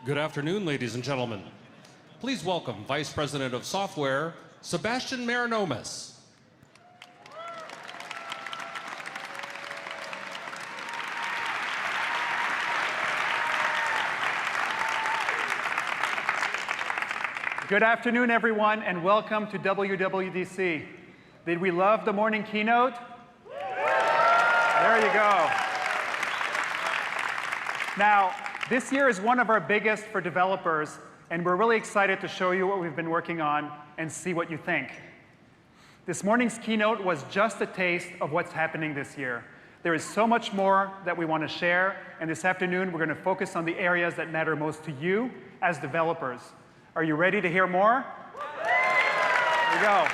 Good afternoon, ladies and gentlemen. Please welcome Vice President of Software, Sebastian Marinomis. Good afternoon, everyone, and welcome to WWDC. Did we love the morning keynote? There you go. Now, this year is one of our biggest for developers, and we're really excited to show you what we've been working on and see what you think. This morning's keynote was just a taste of what's happening this year. There is so much more that we want to share, and this afternoon we're going to focus on the areas that matter most to you as developers. Are you ready to hear more? Here we go.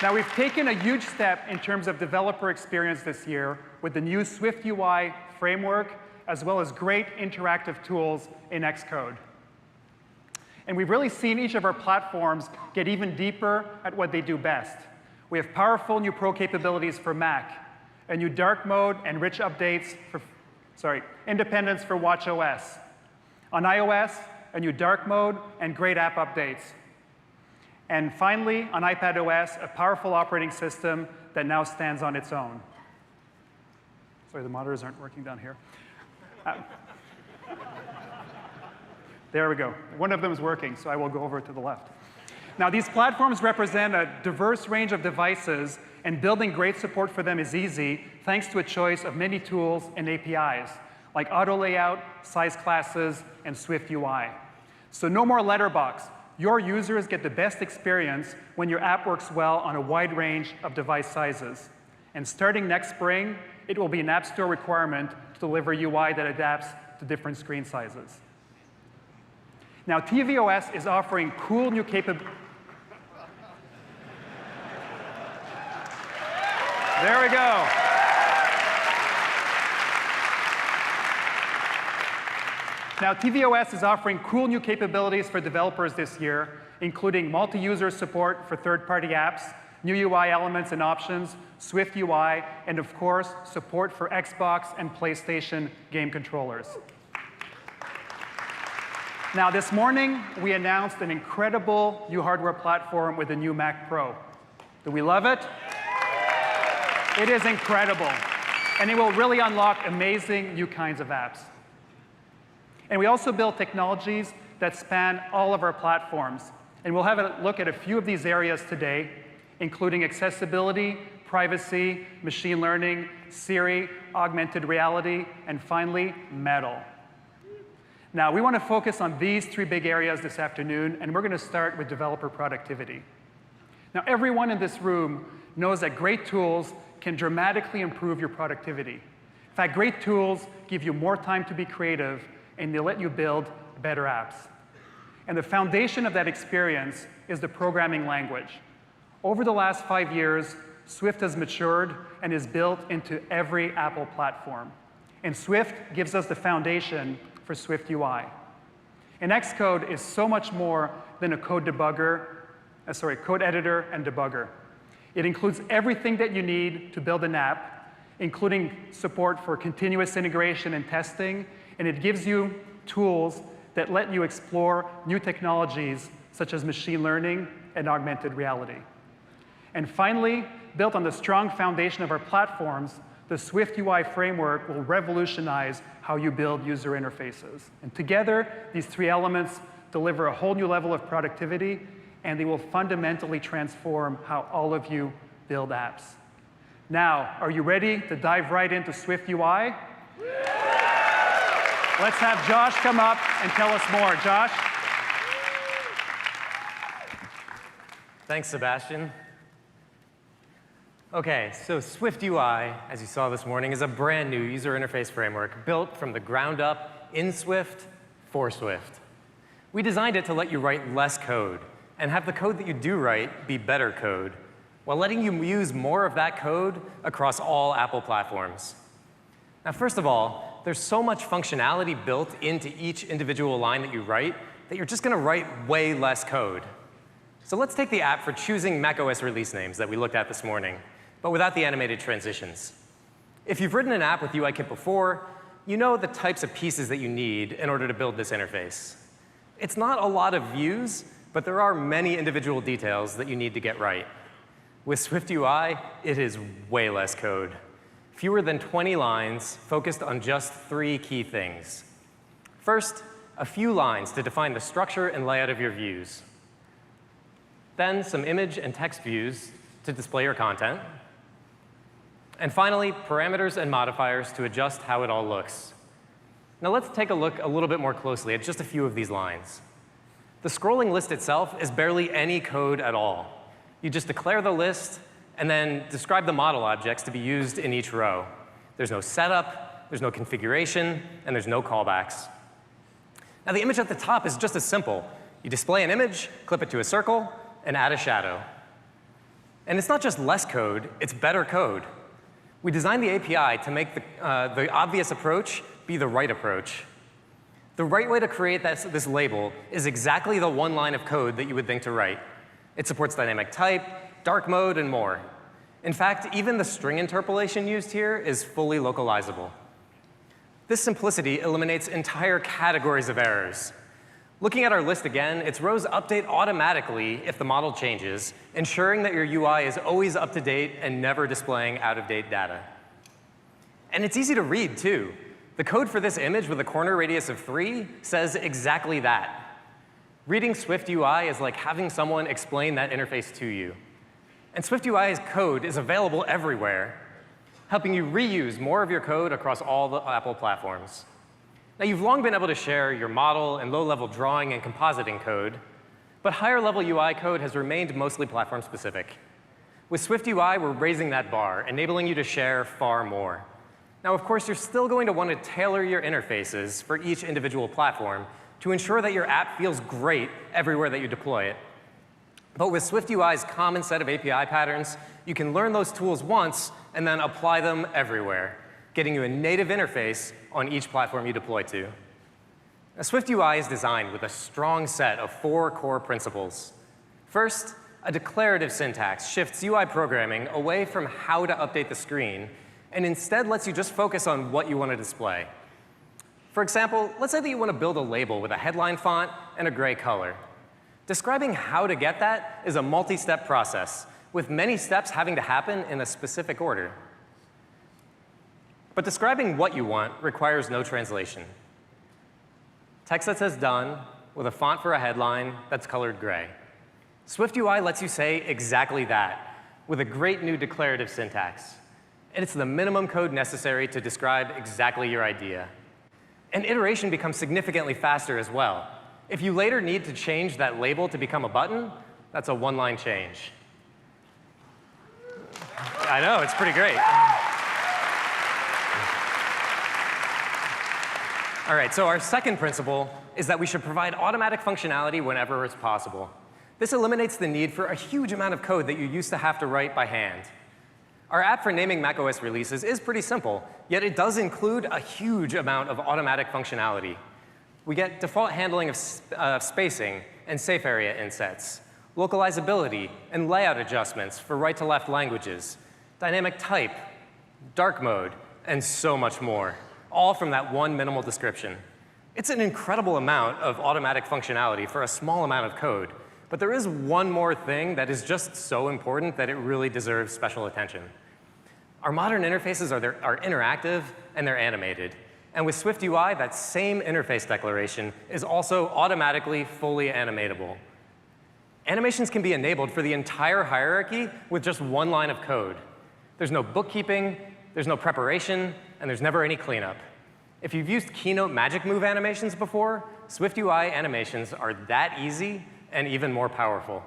Now, we've taken a huge step in terms of developer experience this year with the new SwiftUI framework, as well as great interactive tools in Xcode. And we've really seen each of our platforms get even deeper at what they do best. We have powerful new Pro capabilities for Mac, a new dark mode and rich updates for, independence for WatchOS. On iOS, a new dark mode and great app updates. And finally, on iPadOS, a powerful operating system that now stands on its own. Sorry, the monitors aren't working down here. There we go. One of them is working, so I will go over to the left. Now, these platforms represent a diverse range of devices, and building great support for them is easy thanks to a choice of many tools and APIs, like auto layout, size classes, and SwiftUI. So no more letterbox. Your users get the best experience when your app works well on a wide range of device sizes. And starting next spring, it will be an App Store requirement to deliver UI that adapts to different screen sizes. Now, tvOS is offering cool new capabilities. There we go. Now, tvOS is offering cool new capabilities for developers this year, including multi-user support for third-party apps, new UI elements and options, SwiftUI, and of course, support for Xbox and PlayStation game controllers. Now, this morning, we announced an incredible new hardware platform with the new Mac Pro. Do we love it? It is incredible, and it will really unlock amazing new kinds of apps. And we also build technologies that span all of our platforms. And we'll have a look at a few of these areas today, including accessibility, privacy, machine learning, Siri, augmented reality, and finally, Metal. Now, we want to focus on these three big areas this afternoon, and we're going to start with developer productivity. Now, everyone in this room knows that great tools can dramatically improve your productivity. In fact, great tools give you more time to be creative, and they let you build better apps. And the foundation of that experience is the programming language. Over the last 5 years, Swift has matured and is built into every Apple platform. And Swift gives us the foundation for SwiftUI. And Xcode is so much more than a code editor and debugger. It includes everything that you need to build an app, including support for continuous integration and testing, and it gives you tools that let you explore new technologies such as machine learning and augmented reality. And finally, built on the strong foundation of our platforms, the SwiftUI framework will revolutionize how you build user interfaces. And together, these three elements deliver a whole new level of productivity, and they will fundamentally transform how all of you build apps. Now, are you ready to dive right into SwiftUI? Let's have Josh come up and tell us more. Josh? Thanks, Sebastian. OK, so SwiftUI, as you saw this morning, is a brand new user interface framework built from the ground up in Swift for Swift. We designed it to let you write less code and have the code that you do write be better code, while letting you use more of that code across all Apple platforms. Now, first of all, there's so much functionality built into each individual line that you write that you're just going to write way less code. So let's take the app for choosing macOS release names that we looked at this morning, but without the animated transitions. If you've written an app with UIKit before, you know the types of pieces that you need in order to build this interface. It's not a lot of views, but there are many individual details that you need to get right. With SwiftUI, it is way less code. Fewer than 20 lines focused on just 3 key things. First, a few lines to define the structure and layout of your views. Then some image and text views to display your content. And finally, parameters and modifiers to adjust how it all looks. Now let's take a look a little bit more closely at just a few of these lines. The scrolling list itself is barely any code at all. You just declare the list and then describe the model objects to be used in each row. There's no setup, there's no configuration, and there's no callbacks. Now the image at the top is just as simple. You display an image, clip it to a circle, and add a shadow. And it's not just less code, it's better code. We designed the API to make the obvious approach be the right approach. The right way to create this label is exactly the one line of code that you would think to write. It supports dynamic type, dark mode, and more. In fact, even the string interpolation used here is fully localizable. This simplicity eliminates entire categories of errors. Looking at our list again, its rows update automatically if the model changes, ensuring that your UI is always up to date and never displaying out-of-date data. And it's easy to read, too. The code for this image with a corner radius of 3 says exactly that. Reading SwiftUI is like having someone explain that interface to you. And SwiftUI's code is available everywhere, helping you reuse more of your code across all the Apple platforms. Now, you've long been able to share your model and low-level drawing and compositing code, but higher-level UI code has remained mostly platform-specific. With SwiftUI, we're raising that bar, enabling you to share far more. Now, of course, you're still going to want to tailor your interfaces for each individual platform to ensure that your app feels great everywhere that you deploy it. But with SwiftUI's common set of API patterns, you can learn those tools once and then apply them everywhere, getting you a native interface on each platform you deploy to. Now, SwiftUI is designed with a strong set of 4 core principles. First, a declarative syntax shifts UI programming away from how to update the screen and instead lets you just focus on what you want to display. For example, let's say that you want to build a label with a headline font and a gray color. Describing how to get that is a multi-step process, with many steps having to happen in a specific order. But describing what you want requires no translation. Text that says done with a font for a headline that's colored gray. SwiftUI lets you say exactly that with a great new declarative syntax. And it's the minimum code necessary to describe exactly your idea. And iteration becomes significantly faster as well. If you later need to change that label to become a button, that's a one-line change. I know, it's pretty great. All right, so our second principle is that we should provide automatic functionality whenever it's possible. This eliminates the need for a huge amount of code that you used to have to write by hand. Our app for naming macOS releases is pretty simple, yet it does include a huge amount of automatic functionality. We get default handling of spacing and safe area insets, localizability and layout adjustments for right-to-left languages, dynamic type, dark mode, and so much more, all from that one minimal description. It's an incredible amount of automatic functionality for a small amount of code, but there is one more thing that is just so important that it really deserves special attention. Our modern interfaces are interactive and they're animated. And with SwiftUI, that same interface declaration is also automatically fully animatable. Animations can be enabled for the entire hierarchy with just one line of code. There's no bookkeeping, there's no preparation, and there's never any cleanup. If you've used Keynote Magic Move animations before, SwiftUI animations are that easy and even more powerful.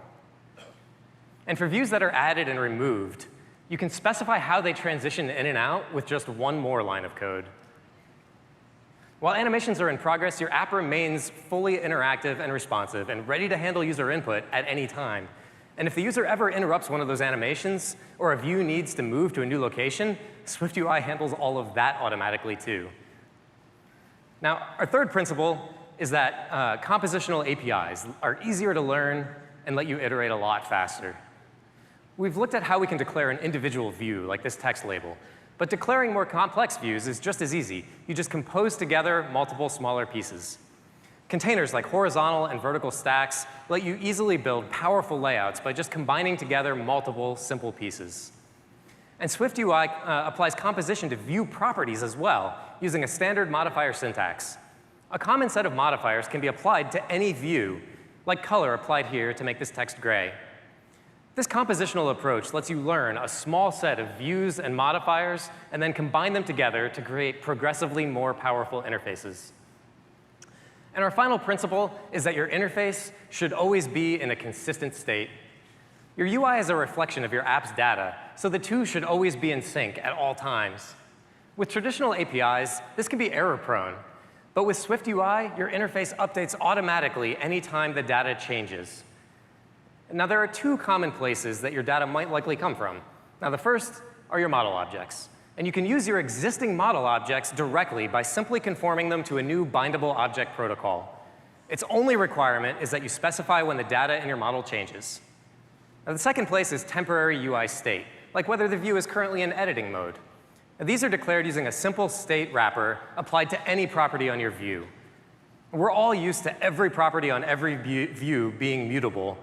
And for views that are added and removed, you can specify how they transition in and out with just one more line of code. While animations are in progress, your app remains fully interactive and responsive and ready to handle user input at any time. And if the user ever interrupts one of those animations or a view needs to move to a new location, SwiftUI handles all of that automatically too. Now, our third principle is that compositional APIs are easier to learn and let you iterate a lot faster. We've looked at how we can declare an individual view, like this text label, But declaring more complex views is just as easy. You just compose together multiple smaller pieces. Containers like horizontal and vertical stacks let you easily build powerful layouts by just combining together multiple simple pieces. And SwiftUI applies composition to view properties as well, using a standard modifier syntax. A common set of modifiers can be applied to any view, like color applied here to make this text gray. This compositional approach lets you learn a small set of views and modifiers and then combine them together to create progressively more powerful interfaces. And our final principle is that your interface should always be in a consistent state. Your UI is a reflection of your app's data, so the two should always be in sync at all times. With traditional APIs, this can be error-prone. But with SwiftUI, your interface updates automatically anytime the data changes. Now, there are two common places that your data might likely come from. Now, the first are your model objects. And you can use your existing model objects directly by simply conforming them to a new bindable object protocol. Its only requirement is that you specify when the data in your model changes. Now, the second place is temporary UI state, like whether the view is currently in editing mode. Now, these are declared using a simple state wrapper applied to any property on your view. We're all used to every property on every view being mutable.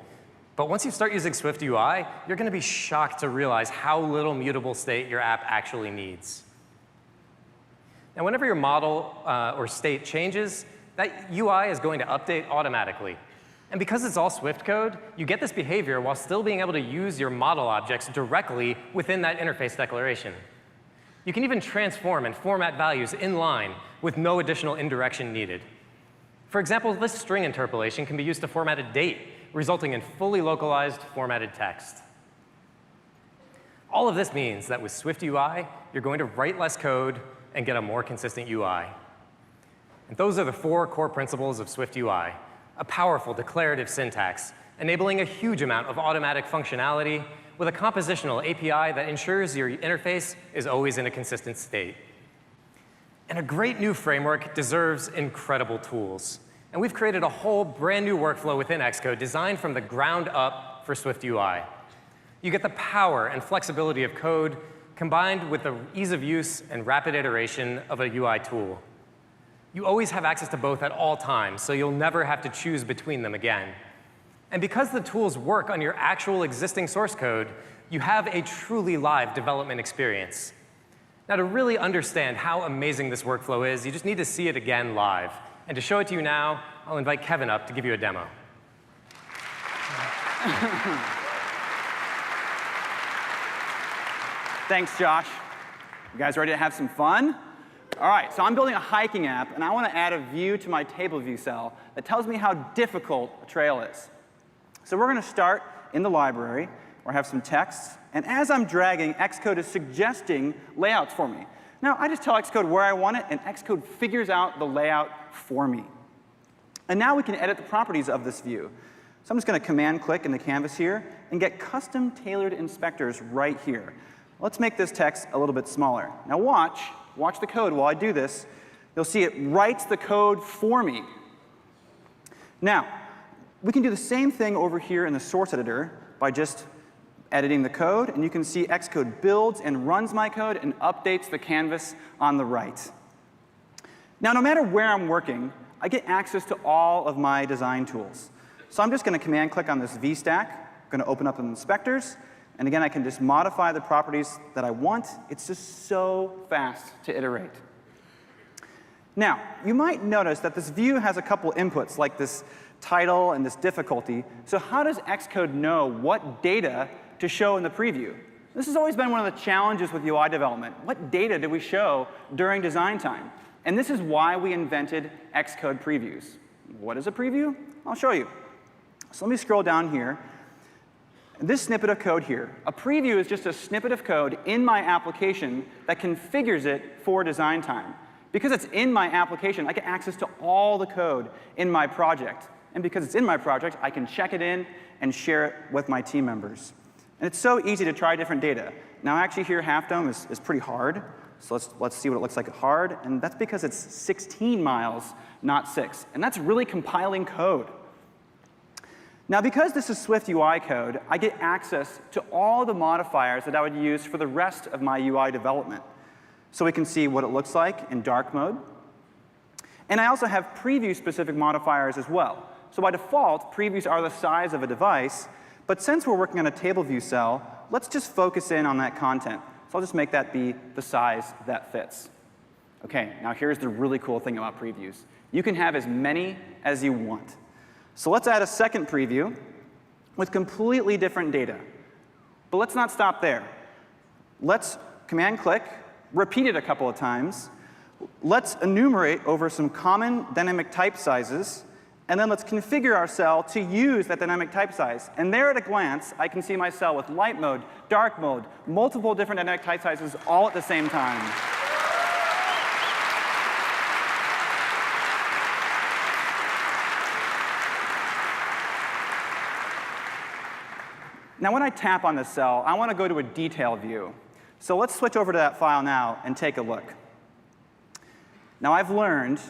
But once you start using SwiftUI, you're going to be shocked to realize how little mutable state your app actually needs. Now, whenever your model or state changes, that UI is going to update automatically. And because it's all Swift code, you get this behavior while still being able to use your model objects directly within that interface declaration. You can even transform and format values in line with no additional indirection needed. For example, this string interpolation can be used to format a date, resulting in fully localized formatted text. All of this means that with SwiftUI, you're going to write less code and get a more consistent UI. And those are the 4 core principles of SwiftUI: a powerful declarative syntax, enabling a huge amount of automatic functionality with a compositional API that ensures your interface is always in a consistent state. And a great new framework deserves incredible tools. And we've created a whole brand new workflow within Xcode designed from the ground up for SwiftUI. You get the power and flexibility of code combined with the ease of use and rapid iteration of a UI tool. You always have access to both at all times, so you'll never have to choose between them again. And because the tools work on your actual existing source code, you have a truly live development experience. Now, to really understand how amazing this workflow is, you just need to see it again live. And to show it to you now, I'll invite Kevin up to give you a demo. Thanks, Josh. You guys ready to have some fun? All right, so I'm building a hiking app, and I want to add a view to my table view cell that tells me how difficult a trail is. So we're going to start in the library, where I have some text. And as I'm dragging, Xcode is suggesting layouts for me. Now, I just tell Xcode where I want it, and Xcode figures out the layout for me. And now we can edit the properties of this view. So I'm just going to command-click in the canvas here and get custom-tailored inspectors right here. Let's make this text a little bit smaller. Now watch the code while I do this. You'll see it writes the code for me. Now, we can do the same thing over here in the source editor by just editing the code, and you can see Xcode builds and runs my code and updates the canvas on the right. Now, no matter where I'm working, I get access to all of my design tools. So I'm just going to command-click on this VStack. I'm going to open up the inspectors. And again, I can just modify the properties that I want. It's just so fast to iterate. Now, you might notice that this view has a couple inputs, like this title and this difficulty. So how does Xcode know what data to show in the preview? This has always been one of the challenges with UI development. What data do we show during design time? And this is why we invented Xcode previews. What is a preview? I'll show you. So let me scroll down here. This snippet of code here, a preview is just a snippet of code in my application that configures it for design time. Because it's in my application, I get access to all the code in my project. And because it's in my project, I can check it in and share it with my team members. And it's so easy to try different data. Now, actually here, Half Dome is pretty hard. So let's see what it looks like at hard. And that's because it's 16 miles, not 6. And that's really compiling code. Now, because this is SwiftUI code, I get access to all the modifiers that I would use for the rest of my UI development. so we can see what it looks like in dark mode. And I also have preview-specific modifiers as well. So by default, previews are the size of a device. But since we're working on a table view cell, let's just focus in on that content. So I'll just make that be the size that fits. OK, now here's the really cool thing about previews. You can have as many as you want. So let's add a second preview with completely different data. But let's not stop there. Let's command-click, repeat it a couple of times. Let's enumerate over some common dynamic type sizes. And then let's configure our cell to use that dynamic type size. And there at a glance, I can see my cell with light mode, dark mode, multiple different dynamic type sizes all at the same time. Now, when I tap on this cell, I want to go to a detail view. So let's switch over to that file now and take a look. Now, I've learned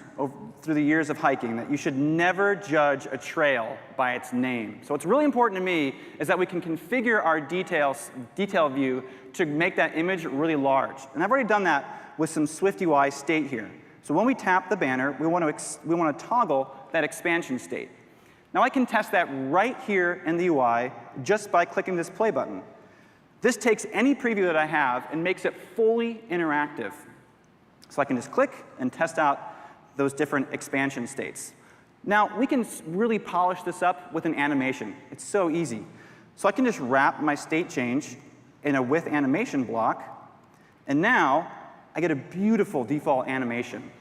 through the years of hiking that you should never judge a trail by its name. So what's really important to me is that we can configure our detail view to make that image really large. And I've already done that with some SwiftUI state here. So when we tap the banner, we want to toggle that expansion state. Now, I can test that right here in the UI just by clicking this play button. This takes any preview that I have and makes it fully interactive. So I can just click and test out those different expansion states. Now, we can really polish this up with an animation. It's so easy. So I can just wrap my state change in a with animation block. And now, I get a beautiful default animation.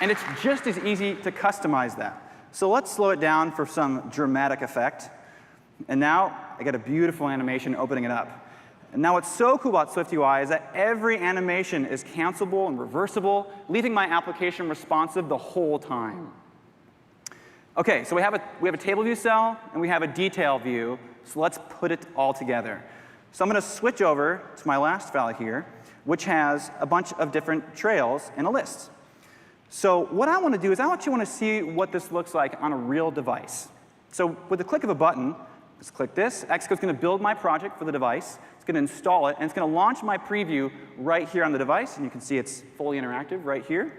And it's just as easy to customize that. So let's slow it down for some dramatic effect. And now I get a beautiful animation opening it up. And now what's so cool about SwiftUI is that every animation is cancelable and reversible, leaving my application responsive the whole time. OK, so we have a table view cell, and we have a detail view. So let's put it all together. So I'm going to switch over to my last file here, which has a bunch of different trails in a list. So what I want to do is I actually want to see what this looks like on a real device. So with the click of a button, let's click this. Xcode's going to build my project for the device. It's going to install it, and it's going to launch my preview right here on the device. And you can see it's fully interactive right here.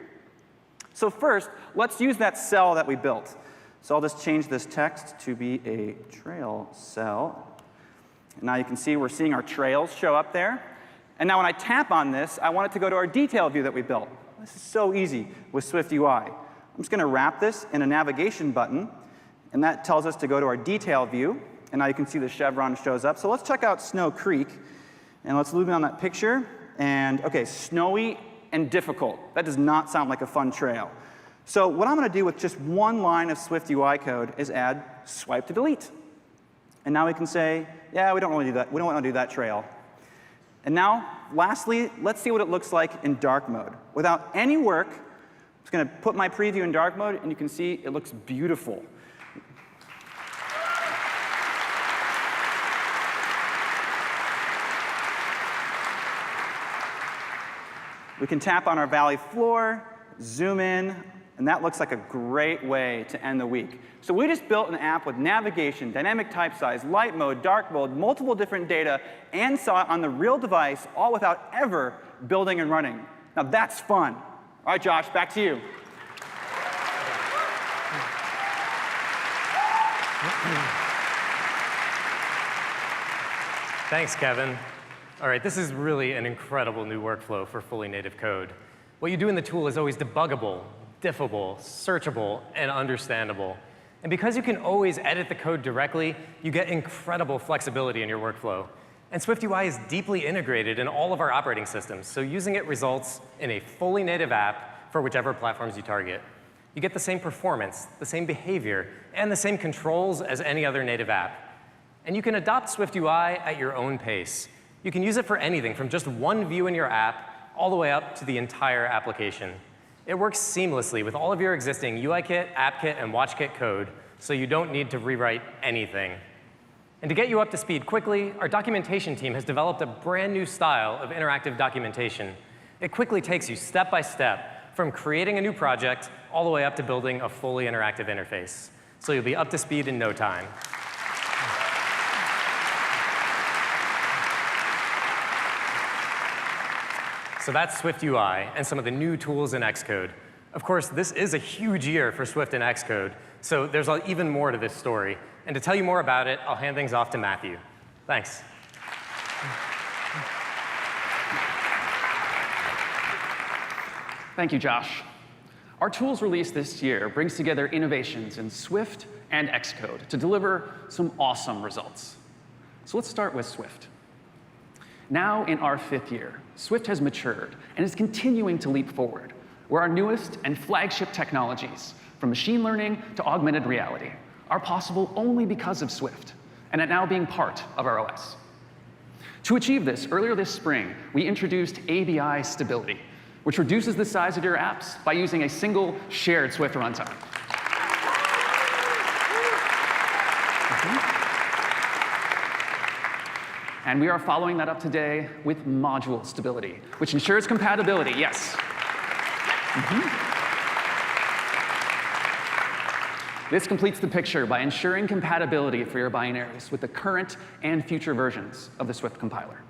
So first, let's use that cell that we built. So I'll just change this text to be a trail cell. And now you can see we're seeing our trails show up there. And now when I tap on this, I want it to go to our detail view that we built. This is so easy with SwiftUI. I'm just going to wrap this in a navigation button. And that tells us to go to our detail view. And now you can see the chevron shows up. So let's check out Snow Creek. And let's zoom in on that picture. And OK, snowy and difficult. That does not sound like a fun trail. So what I'm going to do with just one line of SwiftUI code is add swipe to delete. And now we can say, yeah, we don't want to do that. We don't want to do that trail. And now, lastly, let's see what it looks like in dark mode. Without any work, I'm just going to put my preview in dark mode, and you can see it looks beautiful. We can tap on our valley floor, zoom in, and that looks like a great way to end the week. So we just built an app with navigation, dynamic type size, light mode, dark mode, multiple different data, and saw it on the real device, all without ever building and running. Now that's fun. All right, Josh, back to you. Thanks, Kevin. All right, this is really an incredible new workflow for fully native code. What you do in the tool is always debuggable, diffable, searchable, and understandable. And because you can always edit the code directly, you get incredible flexibility in your workflow. And SwiftUI is deeply integrated in all of our operating systems, so using it results in a fully native app for whichever platforms you target. You get the same performance, the same behavior, and the same controls as any other native app. And you can adopt SwiftUI at your own pace. You can use it for anything from just one view in your app all the way up to the entire application. It works seamlessly with all of your existing UIKit, AppKit, and WatchKit code, so you don't need to rewrite anything. And to get you up to speed quickly, our documentation team has developed a brand new style of interactive documentation. It quickly takes you step by step from creating a new project all the way up to building a fully interactive interface. so you'll be up to speed in no time. So that's SwiftUI and some of the new tools in Xcode. Of course, this is a huge year for Swift and Xcode, so there's even more to this story. And to tell you more about it, I'll hand things off to Matthew. Thanks. Thank you, Josh. Our tools release this year brings together innovations in Swift and Xcode to deliver some awesome results. So let's start with Swift. Now in our 5th year, Swift has matured and is continuing to leap forward, where our newest and flagship technologies, from machine learning to augmented reality, are possible only because of Swift, and are now being part of our OS. To achieve this, earlier this spring, we introduced ABI stability, which reduces the size of your apps by using a single shared Swift runtime. And we are following that up today with module stability, which ensures compatibility, yes. This completes the picture by ensuring compatibility for your binaries with the current and future versions of the Swift compiler.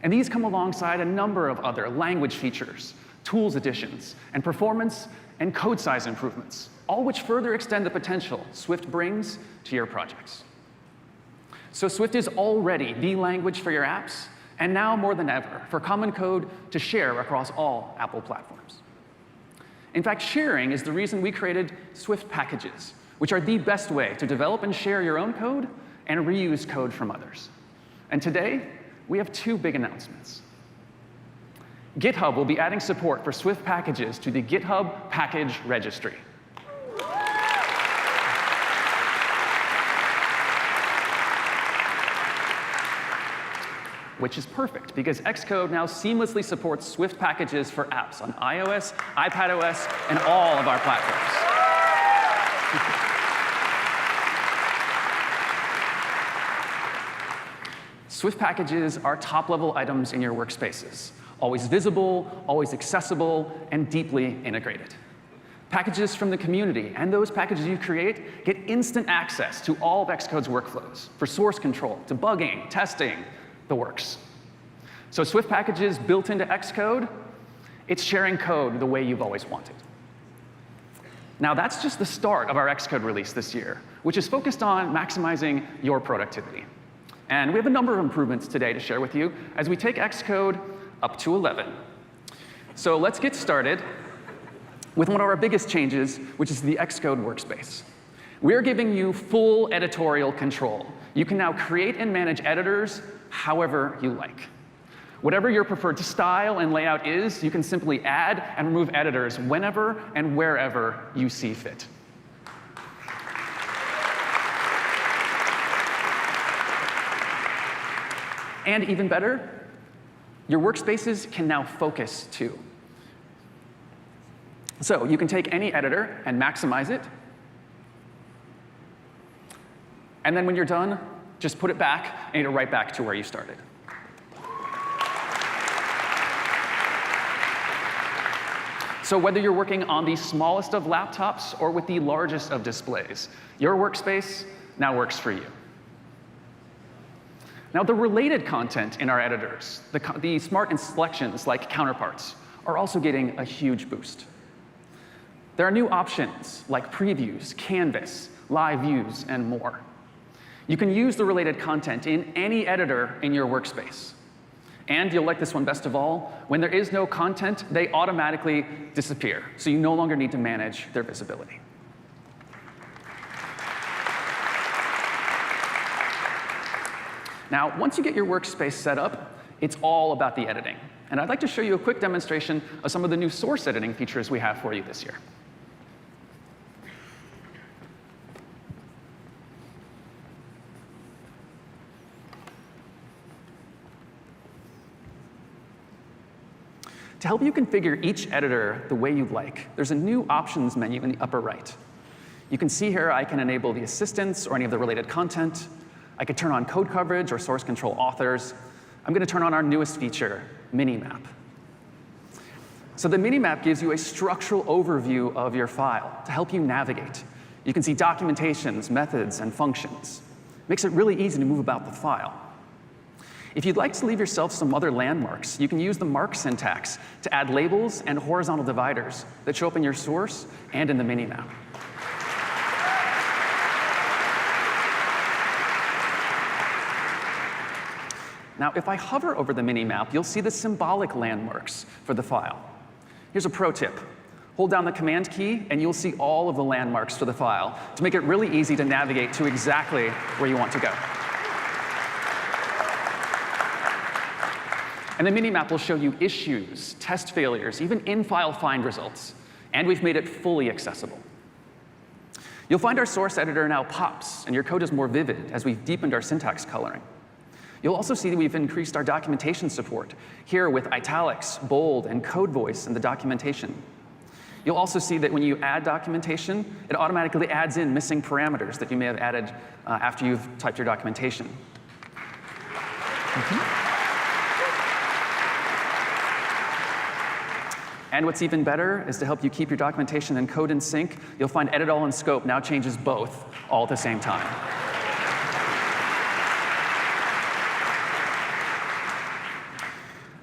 And these come alongside a number of other language features, tools additions, and performance and code size improvements, all which further extend the potential Swift brings to your projects. So Swift is already the language for your apps, and now more than ever, for common code to share across all Apple platforms. In fact, sharing is the reason we created Swift packages, which are the best way to develop and share your own code and reuse code from others. And today, we have 2 big announcements. GitHub will be adding support for Swift packages to the GitHub package registry. Which is perfect, because Xcode now seamlessly supports Swift packages for apps on iOS, iPadOS, and all of our platforms. Swift packages are top-level items in your workspaces, always visible, always accessible, and deeply integrated. Packages from the community and those packages you create get instant access to all of Xcode's workflows, for source control, debugging, testing, the works. So Swift packages built into Xcode, it's sharing code the way you've always wanted. Now that's just the start of our Xcode release this year, which is focused on maximizing your productivity. And we have a number of improvements today to share with you as we take Xcode up to 11. So let's get started with one of our biggest changes, which is the Xcode workspace. We're giving you full editorial control. You can now create and manage editors however you like. Whatever your preferred style and layout is, you can simply add and remove editors whenever and wherever you see fit. And even better, your workspaces can now focus too. So you can take any editor and maximize it. And then when you're done, just put it back, and it'll right back to where you started. So whether you're working on the smallest of laptops or with the largest of displays, your workspace now works for you. Now, the related content in our editors, the smart selections like counterparts, are also getting a huge boost. There are new options like previews, canvas, live views, and more. You can use the related content in any editor in your workspace. And you'll like this one best of all, when there is no content, they automatically disappear, so you no longer need to manage their visibility. Now, once you get your workspace set up, it's all about the editing. And I'd like to show you a quick demonstration of some of the new source editing features we have for you this year. To help you configure each editor the way you'd like, there's a new options menu in the upper right. You can see here I can enable the assistants or any of the related content. I could turn on code coverage or source control authors. I'm going to turn on our newest feature, Minimap. So the Minimap gives you a structural overview of your file to help you navigate. You can see documentations, methods, and functions. Makes it really easy to move about the file. If you'd like to leave yourself some other landmarks, you can use the mark syntax to add labels and horizontal dividers that show up in your source and in the minimap. Now, if I hover over the minimap, you'll see the symbolic landmarks for the file. Here's a pro tip. Hold down the Command key, and you'll see all of the landmarks for the file to make it really easy to navigate to exactly where you want to go. And the minimap will show you issues, test failures, even in-file find results. And we've made it fully accessible. You'll find our source editor now pops, and your code is more vivid as we've deepened our syntax coloring. You'll also see that we've increased our documentation support, here with italics, bold, and code voice in the documentation. You'll also see that when you add documentation, it automatically adds in missing parameters that you may have added after you've typed your documentation. And what's even better is to help you keep your documentation and code in sync, you'll find Edit All and Scope now changes both all at the same time.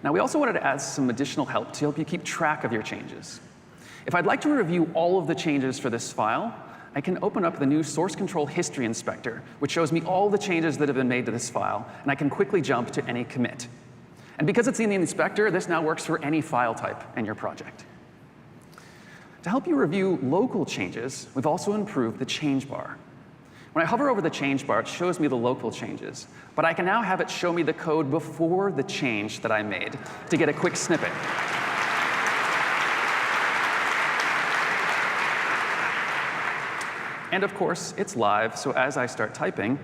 Now, we also wanted to add some additional help to help you keep track of your changes. If I'd like to review all of the changes for this file, I can open up the new Source Control History Inspector, which shows me all the changes that have been made to this file, and I can quickly jump to any commit. And because it's in the inspector, this now works for any file type in your project. To help you review local changes, we've also improved the change bar. When I hover over the change bar, it shows me the local changes. But I can now have it show me the code before the change that I made to get a quick snippet. And of course, it's live, so as I start typing,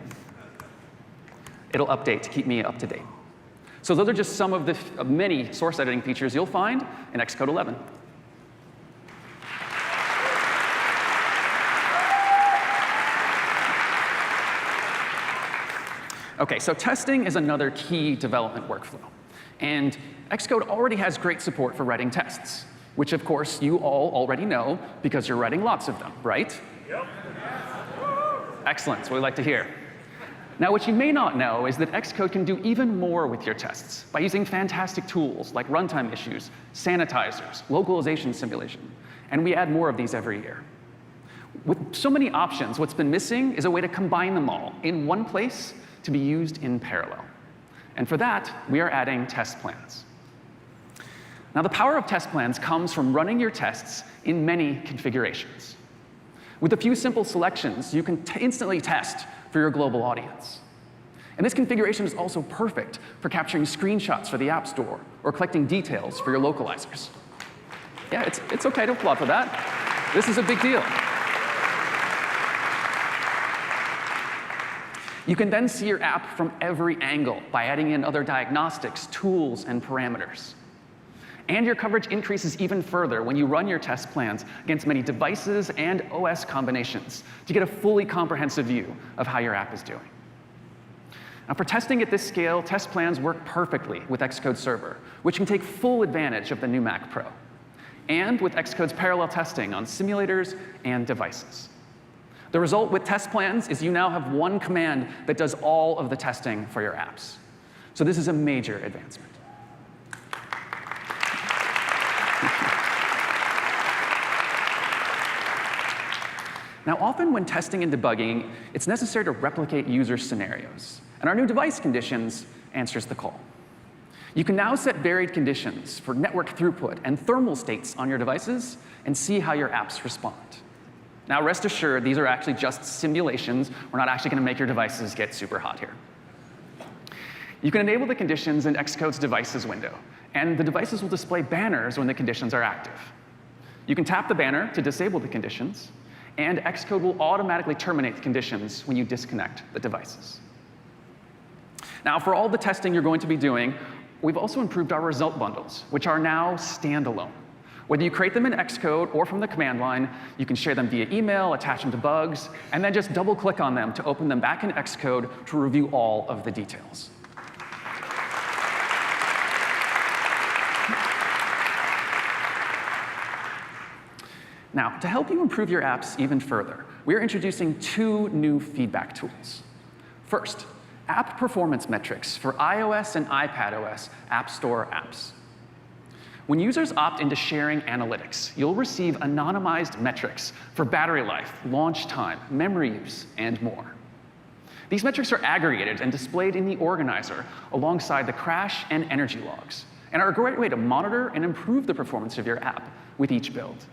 it'll update to keep me up to date. So those are just some of the many source editing features you'll find in Xcode 11. OK, so testing is another key development workflow. And Xcode already has great support for writing tests, which, of course, you all already know because you're writing lots of them, right? Yep. Excellent. That's what we like to hear. Now, what you may not know is that Xcode can do even more with your tests by using fantastic tools like runtime issues, sanitizers, localization simulation. And we add more of these every year. With so many options, what's been missing is a way to combine them all in one place to be used in parallel. And for that, we are adding test plans. Now, the power of test plans comes from running your tests in many configurations. With a few simple selections, you can instantly test for your global audience. And this configuration is also perfect for capturing screenshots for the App Store or collecting details for your localizers. Yeah, it's OK to applaud for that. This is a big deal. You can then see your app from every angle by adding in other diagnostics, tools, and parameters. And your coverage increases even further when you run your test plans against many devices and OS combinations to get a fully comprehensive view of how your app is doing. Now, for testing at this scale, test plans work perfectly with Xcode Server, which can take full advantage of the new Mac Pro, and with Xcode's parallel testing on simulators and devices. The result with test plans is you now have one command that does all of the testing for your apps. So this is a major advancement. Now, often when testing and debugging, it's necessary to replicate user scenarios. And our new device conditions answers the call. You can now set varied conditions for network throughput and thermal states on your devices and see how your apps respond. Now, rest assured, these are actually just simulations. We're not actually going to make your devices get super hot here. You can enable the conditions in Xcode's Devices window, and the devices will display banners when the conditions are active. You can tap the banner to disable the conditions, and Xcode will automatically terminate the conditions when you disconnect the devices. Now, for all the testing you're going to be doing, we've also improved our result bundles, which are now standalone. Whether you create them in Xcode or from the command line, you can share them via email, attach them to bugs, and then just double-click on them to open them back in Xcode to review all of the details. Now, to help you improve your apps even further, we're introducing 2 new feedback tools. First, app performance metrics for iOS and iPadOS App Store apps. When users opt into sharing analytics, you'll receive anonymized metrics for battery life, launch time, memory use, and more. These metrics are aggregated and displayed in the organizer alongside the crash and energy logs, and are a great way to monitor and improve the performance of your app with each build.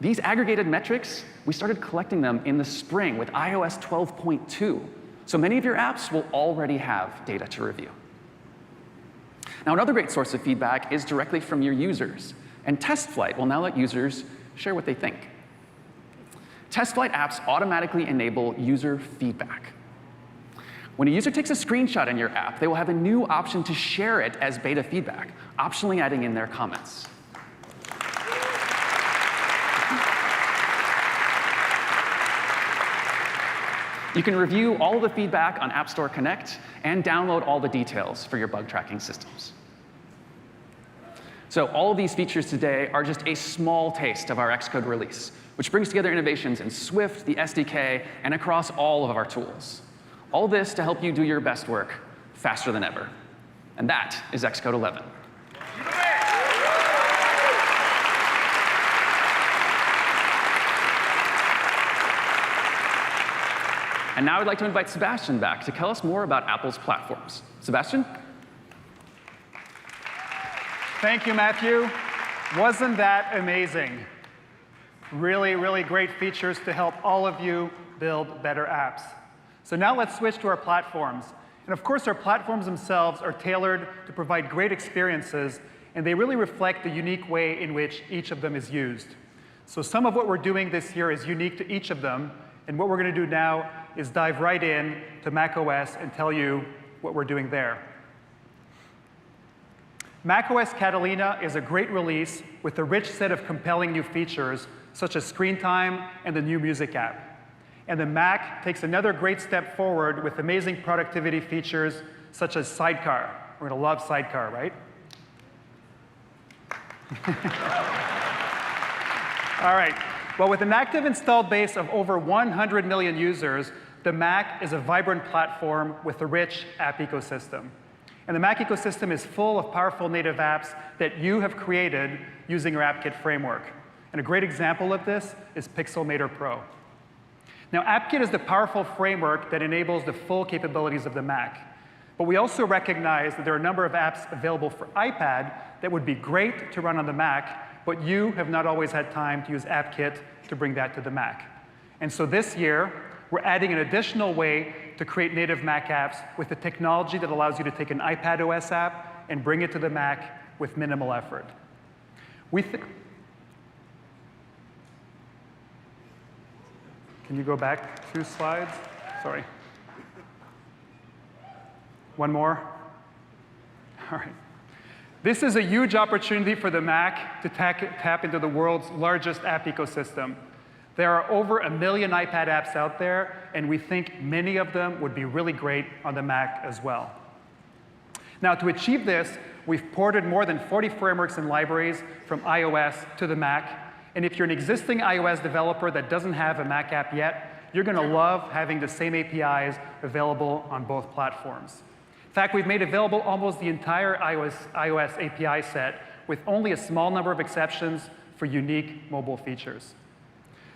These aggregated metrics, we started collecting them in the spring with iOS 12.2, so many of your apps will already have data to review. Now, another great source of feedback is directly from your users, and TestFlight will now let users share what they think. TestFlight apps automatically enable user feedback. When a user takes a screenshot in your app, they will have a new option to share it as beta feedback, optionally adding in their comments. You can review all of the feedback on App Store Connect and download all the details for your bug tracking systems. So all of these features today are just a small taste of our Xcode release, which brings together innovations in Swift, the SDK, and across all of our tools. All this to help you do your best work faster than ever. And that is Xcode 11. And now I'd like to invite Sebastian back to tell us more about Apple's platforms. Sebastian? Thank you, Matthew. Wasn't that amazing? Really, really great features to help all of you build better apps. So now let's switch to our platforms. And of course, our platforms themselves are tailored to provide great experiences, and they really reflect the unique way in which each of them is used. So some of what we're doing this year is unique to each of them, and what we're going to do now is dive right in to macOS and tell you what we're doing there. macOS Catalina is a great release with a rich set of compelling new features, such as screen time and the new music app. And the Mac takes another great step forward with amazing productivity features, such as Sidecar. We're going to love Sidecar, right? All right. Well, with an active installed base of over 100 million users, the Mac is a vibrant platform with a rich app ecosystem. And the Mac ecosystem is full of powerful native apps that you have created using your AppKit framework. And a great example of this is Pixelmator Pro. Now, AppKit is the powerful framework that enables the full capabilities of the Mac. But we also recognize that there are a number of apps available for iPad that would be great to run on the Mac, but you have not always had time to use AppKit to bring that to the Mac. And so this year, we're adding an additional way to create native Mac apps with the technology that allows you to take an iPadOS app and bring it to the Mac with minimal effort. Can you go back 2 slides? Sorry. One more? All right. This is a huge opportunity for the Mac to tap into the world's largest app ecosystem. There are over 1 million iPad apps out there, and we think many of them would be really great on the Mac as well. Now, to achieve this, we've ported more than 40 frameworks and libraries from iOS to the Mac. And if you're an existing iOS developer that doesn't have a Mac app yet, you're going to love having the same APIs available on both platforms. In fact, we've made available almost the entire iOS API set with only a small number of exceptions for unique mobile features.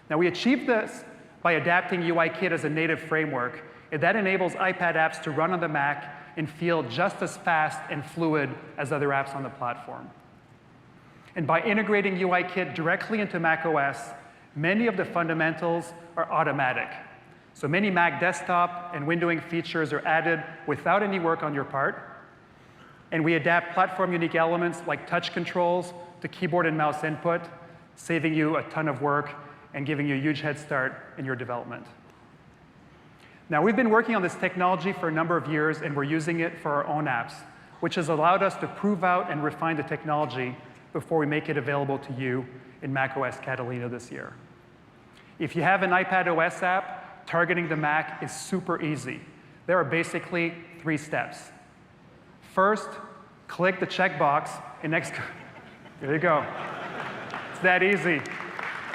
Now, we achieved this by adapting UIKit as a native framework, and that enables iPad apps to run on the Mac and feel just as fast and fluid as other apps on the platform. And by integrating UIKit directly into macOS, many of the fundamentals are automatic. So many Mac desktop and windowing features are added without any work on your part. And we adapt platform-unique elements like touch controls to keyboard and mouse input, saving you a ton of work and giving you a huge head start in your development. Now, we've been working on this technology for a number of years, and we're using it for our own apps, which has allowed us to prove out and refine the technology before we make it available to you in macOS Catalina this year. If you have an iPadOS app, targeting the Mac is super easy. There are basically 3 steps. First, click the checkbox in Xcode. There you go. It's that easy.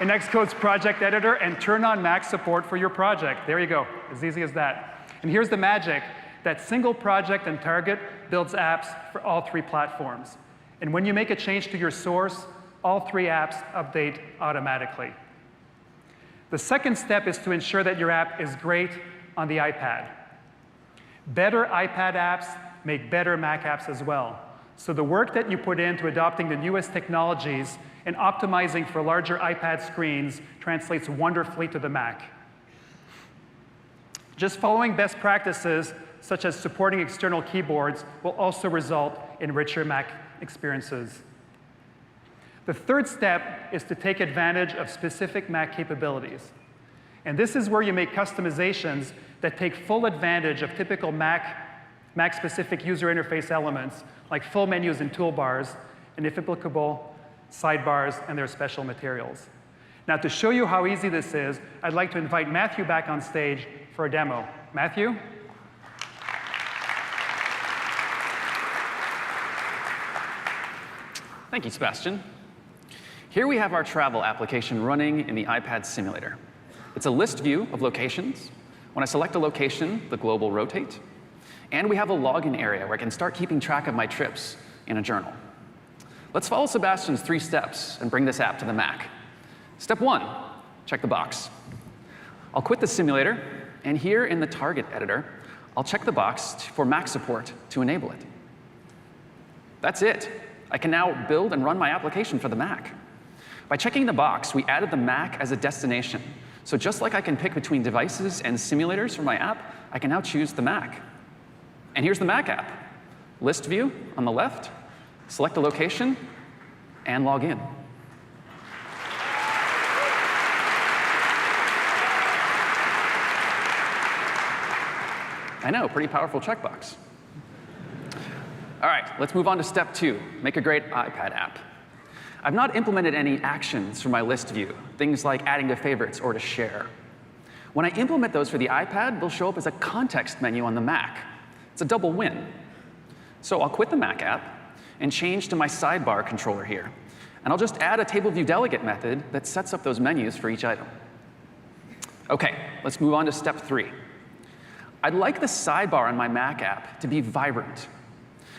in Xcode's project editor and turn on Mac support for your project. There you go, as easy as that. And here's the magic. That single project and target builds apps for all 3 platforms. And when you make a change to your source, all 3 apps update automatically. The second step is to ensure that your app is great on the iPad. Better iPad apps make better Mac apps as well. So the work that you put into adopting the newest technologies and optimizing for larger iPad screens translates wonderfully to the Mac. Just following best practices, such as supporting external keyboards, will also result in richer Mac experiences. The third step is to take advantage of specific Mac capabilities. And this is where you make customizations that take full advantage of typical Mac-specific user interface elements, like full menus and toolbars, and if applicable, sidebars and their special materials. Now, to show you how easy this is, I'd like to invite Matthew back on stage for a demo. Matthew? Thank you, Sebastian. Here we have our travel application running in the iPad simulator. It's a list view of locations. When I select a location, the globe will rotate. And we have a login area where I can start keeping track of my trips in a journal. Let's follow Sebastian's 3 steps and bring this app to the Mac. Step 1, check the box. I'll quit the simulator, and here in the target editor, I'll check the box for Mac support to enable it. That's it. I can now build and run my application for the Mac. By checking the box, we added the Mac as a destination. So just like I can pick between devices and simulators for my app, I can now choose the Mac. And here's the Mac app. List view on the left, select a location, and log in. I know, pretty powerful checkbox. All right, let's move on to step 2, make a great iPad app. I've not implemented any actions for my list view, things like adding to favorites or to share. When I implement those for the iPad, they'll show up as a context menu on the Mac. It's a double win. So I'll quit the Mac app and change to my sidebar controller here. And I'll just add a table view delegate method that sets up those menus for each item. OK, let's move on to step 3. I'd like the sidebar on my Mac app to be vibrant.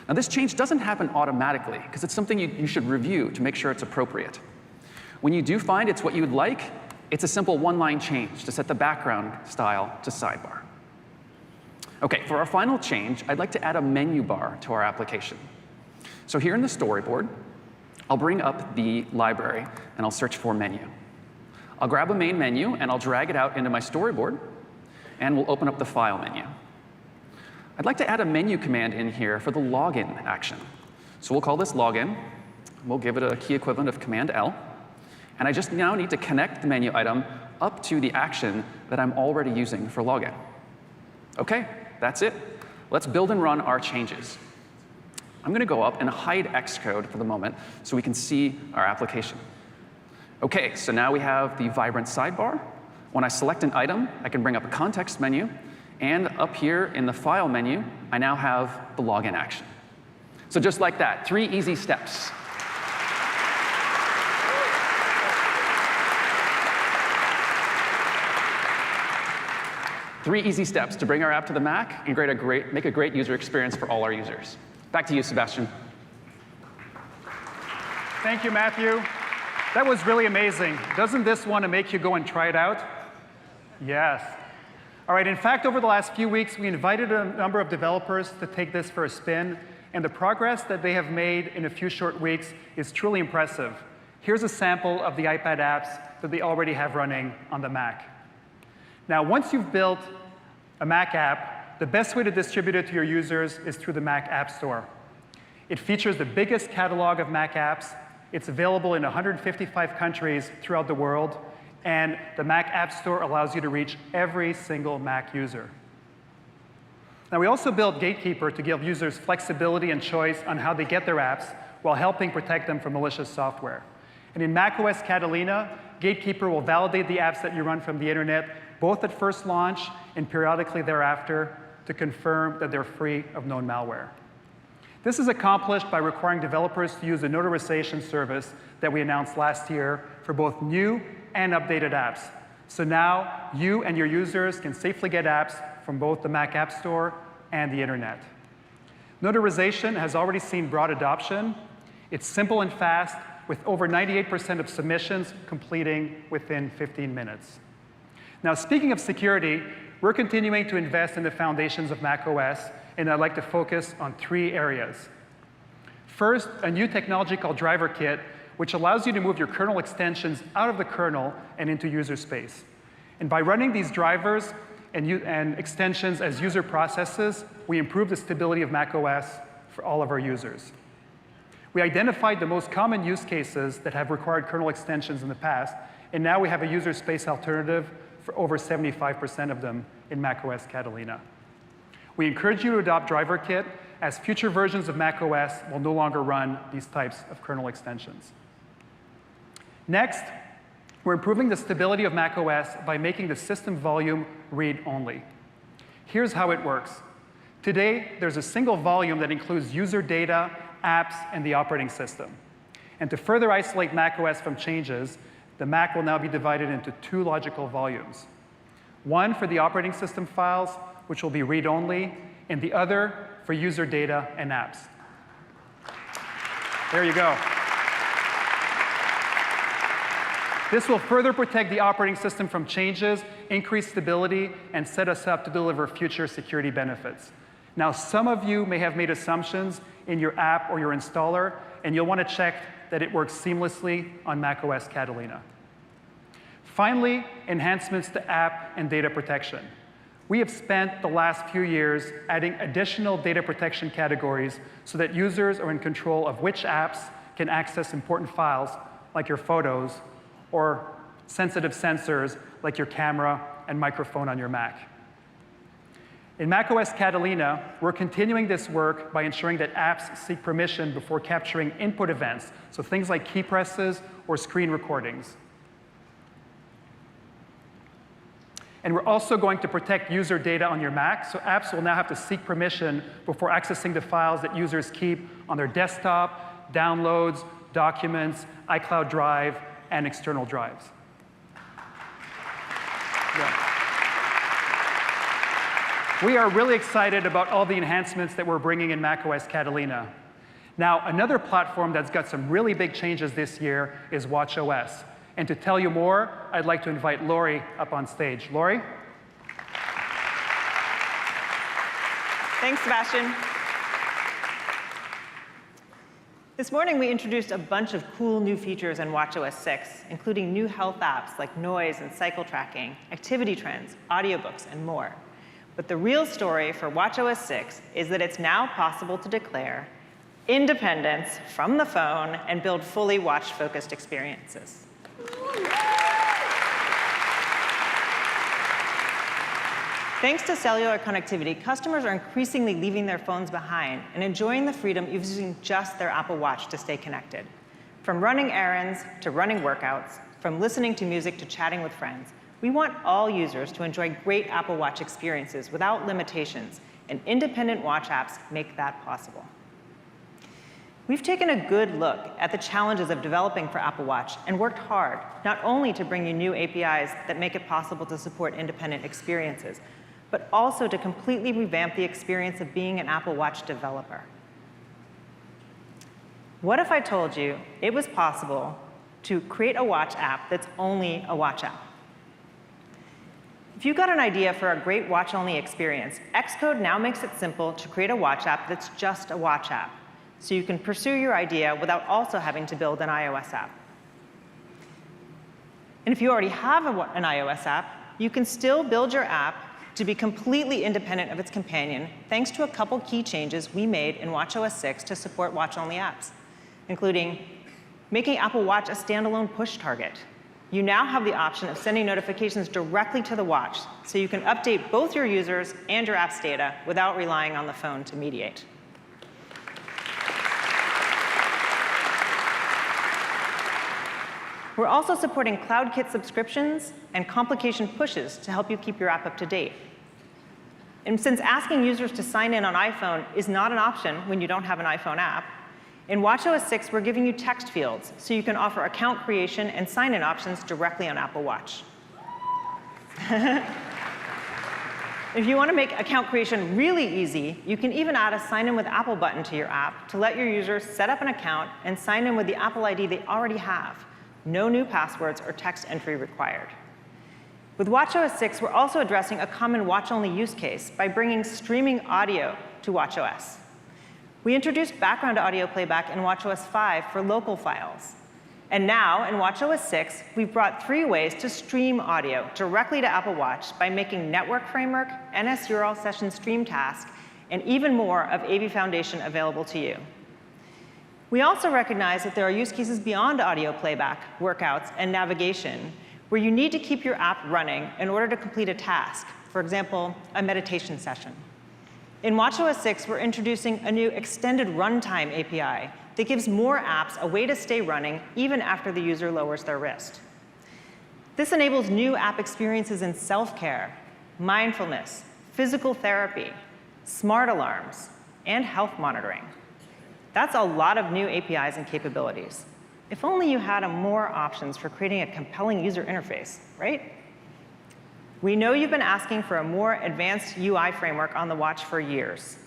Now, this change doesn't happen automatically, because it's something you should review to make sure it's appropriate. When you do find it's what you would like, it's a simple 1-line change to set the background style to sidebar. OK, for our final change, I'd like to add a menu bar to our application. So here in the storyboard, I'll bring up the library, and I'll search for menu. I'll grab a main menu, and I'll drag it out into my storyboard, and we'll open up the file menu. I'd like to add a menu command in here for the login action. So we'll call this login. We'll give it a key equivalent of Command L. And I just now need to connect the menu item up to the action that I'm already using for login. OK, that's it. Let's build and run our changes. I'm going to go up and hide Xcode for the moment so we can see our application. OK, so now we have the vibrant sidebar. When I select an item, I can bring up a context menu. And up here in the file menu, I now have the login action. So just like that, 3 easy steps. Three easy steps to bring our app to the Mac and make a great user experience for all our users. Back to you, Sebastian. Thank you, Matthew. That was really amazing. Doesn't this want to make you go and try it out? Yes. All right, in fact, over the last few weeks, we invited a number of developers to take this for a spin, and the progress that they have made in a few short weeks is truly impressive. Here's a sample of the iPad apps that they already have running on the Mac. Now, once you've built a Mac app, the best way to distribute it to your users is through the Mac App Store. It features the biggest catalog of Mac apps. It's available in 155 countries throughout the world. And the Mac App Store allows you to reach every single Mac user. Now, we also built Gatekeeper to give users flexibility and choice on how they get their apps while helping protect them from malicious software. And in macOS Catalina, Gatekeeper will validate the apps that you run from the internet, both at first launch and periodically thereafter, to confirm that they're free of known malware. This is accomplished by requiring developers to use the notarization service that we announced last year for both new and updated apps. So now you and your users can safely get apps from both the Mac App Store and the internet. Notarization has already seen broad adoption. It's simple and fast, with over 98% of submissions completing within 15 minutes. Now, speaking of security, we're continuing to invest in the foundations of macOS, and I'd like to focus on 3 areas. First, a new technology called DriverKit, which allows you to move your kernel extensions out of the kernel and into user space. And by running these drivers and extensions as user processes, we improve the stability of macOS for all of our users. We identified the most common use cases that have required kernel extensions in the past, and now we have a user space alternative for over 75% of them in macOS Catalina. We encourage you to adopt DriverKit, as future versions of macOS will no longer run these types of kernel extensions. Next, we're improving the stability of macOS by making the system volume read-only. Here's how it works. Today, there's a single volume that includes user data, apps, and the operating system. And to further isolate macOS from changes, the Mac will now be divided into 2 logical volumes. One for the operating system files, which will be read-only, and the other for user data and apps. There you go. This will further protect the operating system from changes, increase stability, and set us up to deliver future security benefits. Now, some of you may have made assumptions in your app or your installer, and you'll want to check that it works seamlessly on macOS Catalina. Finally, enhancements to app and data protection. We have spent the last few years adding additional data protection categories so that users are in control of which apps can access important files, like your photos, or sensitive sensors, like your camera and microphone on your Mac. In macOS Catalina, we're continuing this work by ensuring that apps seek permission before capturing input events, so things like key presses or screen recordings. And we're also going to protect user data on your Mac, so apps will now have to seek permission before accessing the files that users keep on their desktop, downloads, documents, iCloud Drive, and external drives. Yeah. We are really excited about all the enhancements that we're bringing in macOS Catalina. Now, another platform that's got some really big changes this year is WatchOS. And to tell you more, I'd like to invite Lori up on stage. Lori? Thanks, Sebastian. This morning, we introduced a bunch of cool new features in WatchOS 6, including new health apps like noise and cycle tracking, activity trends, audiobooks, and more. But the real story for WatchOS 6 is that it's now possible to declare independence from the phone and build fully watch-focused experiences. Thanks to cellular connectivity, customers are increasingly leaving their phones behind and enjoying the freedom of using just their Apple Watch to stay connected. From running errands to running workouts, from listening to music to chatting with friends, we want all users to enjoy great Apple Watch experiences without limitations, and independent watch apps make that possible. We've taken a good look at the challenges of developing for Apple Watch and worked hard, not only to bring you new APIs that make it possible to support independent experiences, but also to completely revamp the experience of being an Apple Watch developer. What if I told you it was possible to create a watch app that's only a watch app? If you've got an idea for a great watch-only experience, Xcode now makes it simple to create a watch app that's just a watch app, so you can pursue your idea without also having to build an iOS app. And if you already have an iOS app, you can still build your app to be completely independent of its companion, thanks to a couple key changes we made in watchOS 6 to support watch-only apps, including making Apple Watch a standalone push target. You now have the option of sending notifications directly to the watch, so you can update both your users and your app's data without relying on the phone to mediate. We're also supporting CloudKit subscriptions and complication pushes to help you keep your app up to date. And since asking users to sign in on iPhone is not an option when you don't have an iPhone app, In WatchOS 6, we're giving you text fields, so you can offer account creation and sign-in options directly on Apple Watch. If you want to make account creation really easy, you can even add a Sign In with Apple button to your app to let your users set up an account and sign in with the Apple ID they already have. No new passwords or text entry required. With WatchOS 6, we're also addressing a common watch-only use case by bringing streaming audio to WatchOS. We introduced background audio playback in WatchOS 5 for local files. And now, in WatchOS 6, we've brought 3 ways to stream audio directly to Apple Watch by making Network Framework, NS-URL Session Stream Task, and even more of AV Foundation available to you. We also recognize that there are use cases beyond audio playback, workouts, and navigation, where you need to keep your app running in order to complete a task, for example, a meditation session. In WatchOS 6, we're introducing a new extended runtime API that gives more apps a way to stay running even after the user lowers their wrist. This enables new app experiences in self-care, mindfulness, physical therapy, smart alarms, and health monitoring. That's a lot of new APIs and capabilities. If only you had more options for creating a compelling user interface, right? We know you've been asking for a more advanced UI framework on the watch for years.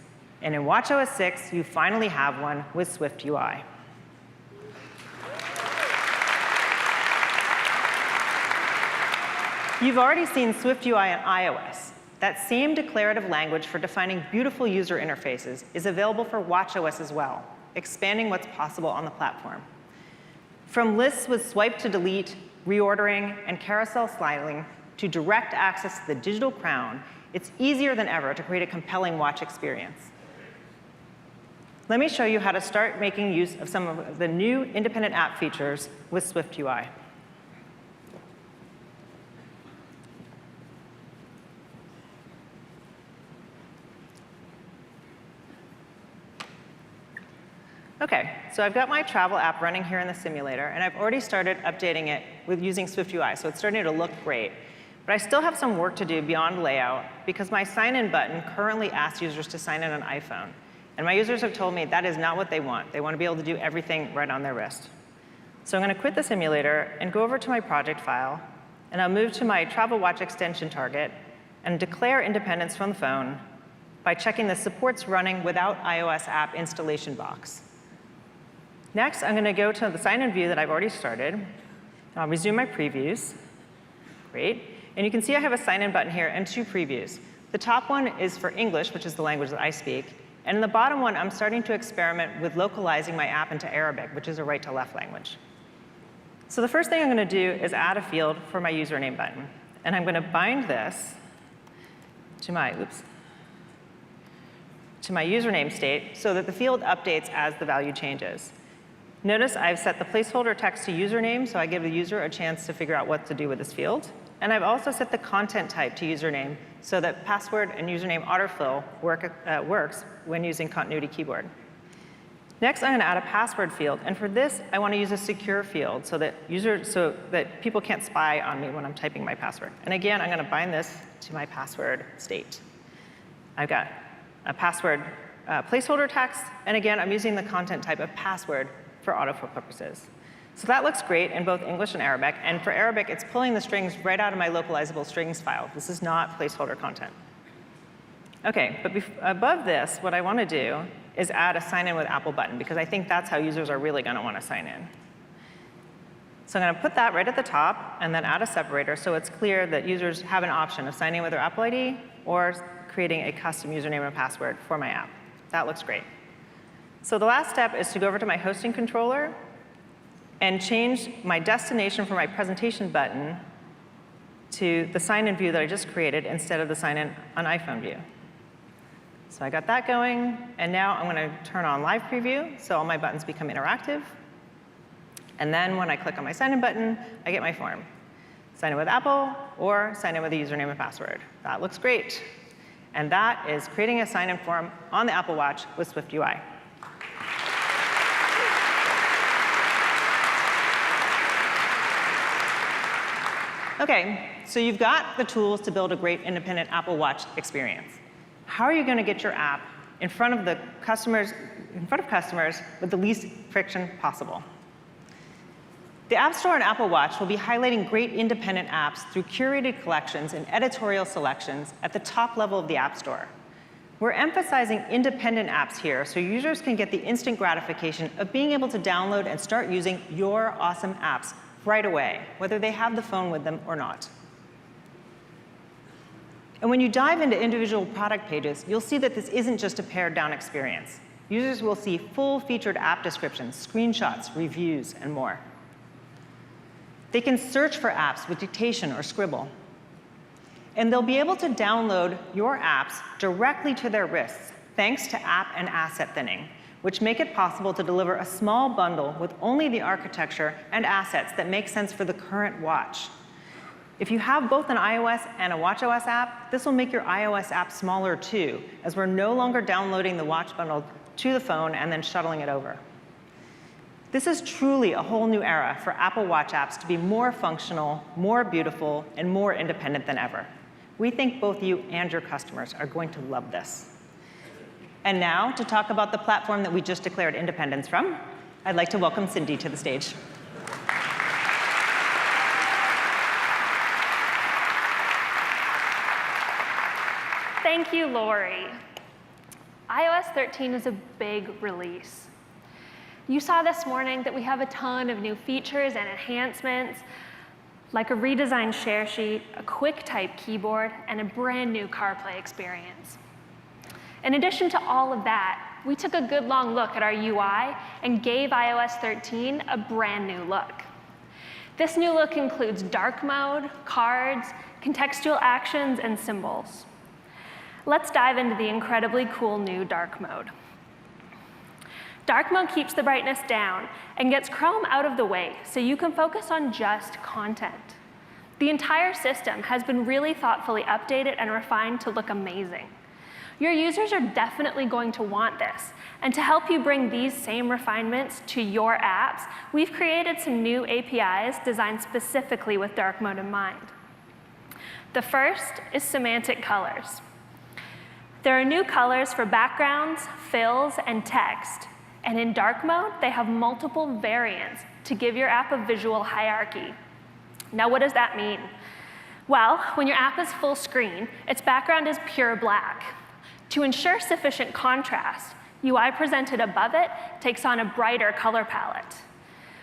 And in WatchOS 6, you finally have one with SwiftUI. You've already seen SwiftUI on iOS. That same declarative language for defining beautiful user interfaces is available for watchOS as well, expanding what's possible on the platform. From lists with swipe to delete, reordering, and carousel sliding to direct access to the digital crown, it's easier than ever to create a compelling watch experience. Let me show you how to start making use of some of the new independent app features with SwiftUI. OK, so I've got my travel app running here in the simulator, and I've already started updating it with using SwiftUI, so it's starting to look great. But I still have some work to do beyond layout, because my sign-in button currently asks users to sign in on iPhone. And my users have told me that is not what they want. They want to be able to do everything right on their wrist. So I'm going to quit the simulator and go over to my project file, and I'll move to my travel watch extension target and declare independence from the phone by checking the supports running without iOS app installation box. Next, I'm going to go to the sign-in view that I've already started. I'll resume my previews. Great. And you can see I have a sign-in button here and 2 previews. The top one is for English, which is the language that I speak. And in the bottom one, I'm starting to experiment with localizing my app into Arabic, which is a right-to-left language. So the first thing I'm going to do is add a field for my username button. And I'm going to bind this to my username state so that the field updates as the value changes. Notice I've set the placeholder text to username, so I give the user a chance to figure out what to do with this field. And I've also set the content type to username so that password and username autofill works when using Continuity Keyboard. Next, I'm going to add a password field. And for this, I want to use a secure field so that people can't spy on me when I'm typing my password. And again, I'm going to bind this to my password state. I've got a password placeholder text. And again, I'm using the content type of password for autofill purposes. So that looks great in both English and Arabic. And for Arabic, it's pulling the strings right out of my localizable strings file. This is not placeholder content. OK, but above this, what I want to do is add a sign in with Apple button, because I think that's how users are really going to want to sign in. So I'm going to put that right at the top and then add a separator so it's clear that users have an option of signing in with their Apple ID or creating a custom username and password for my app. That looks great. So the last step is to go over to my hosting controller and change my destination for my presentation button to the sign-in view that I just created instead of the sign-in on iPhone view. So I got that going. And now I'm going to turn on live preview, so all my buttons become interactive. And then when I click on my sign-in button, I get my form. Sign in with Apple or sign in with a username and password. That looks great. And that is creating a sign-in form on the Apple Watch with SwiftUI. OK, so you've got the tools to build a great independent Apple Watch experience. How are you going to get your app in front of customers with the least friction possible. The App Store and Apple Watch will be highlighting great independent apps through curated collections and editorial selections at the top level of the App Store. We're emphasizing independent apps here so users can get the instant gratification of being able to download and start using your awesome apps right away, whether they have the phone with them or not. And when you dive into individual product pages, you'll see that this isn't just a pared-down experience. Users will see full-featured app descriptions, screenshots, reviews, and more. They can search for apps with dictation or scribble. And they'll be able to download your apps directly to their wrists, thanks to app and asset thinning, which make it possible to deliver a small bundle with only the architecture and assets that make sense for the current watch. If you have both an iOS and a WatchOS app, this will make your iOS app smaller too, as we're no longer downloading the watch bundle to the phone and then shuttling it over. This is truly a whole new era for Apple Watch apps to be more functional, more beautiful, and more independent than ever. We think both you and your customers are going to love this. And now, to talk about the platform that we just declared independence from, I'd like to welcome Cindy to the stage. Thank you, Lori. iOS 13 is a big release. You saw this morning that we have a ton of new features and enhancements, like a redesigned share sheet, a quick-type keyboard, and a brand new CarPlay experience. In addition to all of that, we took a good long look at our UI and gave iOS 13 a brand new look. This new look includes dark mode, cards, contextual actions, and symbols. Let's dive into the incredibly cool new dark mode. Dark mode keeps the brightness down and gets Chrome out of the way so you can focus on just content. The entire system has been really thoughtfully updated and refined to look amazing. Your users are definitely going to want this. And to help you bring these same refinements to your apps, we've created some new APIs designed specifically with dark mode in mind. The first is semantic colors. There are new colors for backgrounds, fills, and text. And in dark mode, they have multiple variants to give your app a visual hierarchy. Now, what does that mean? Well, when your app is full screen, its background is pure black. To ensure sufficient contrast, UI presented above it takes on a brighter color palette.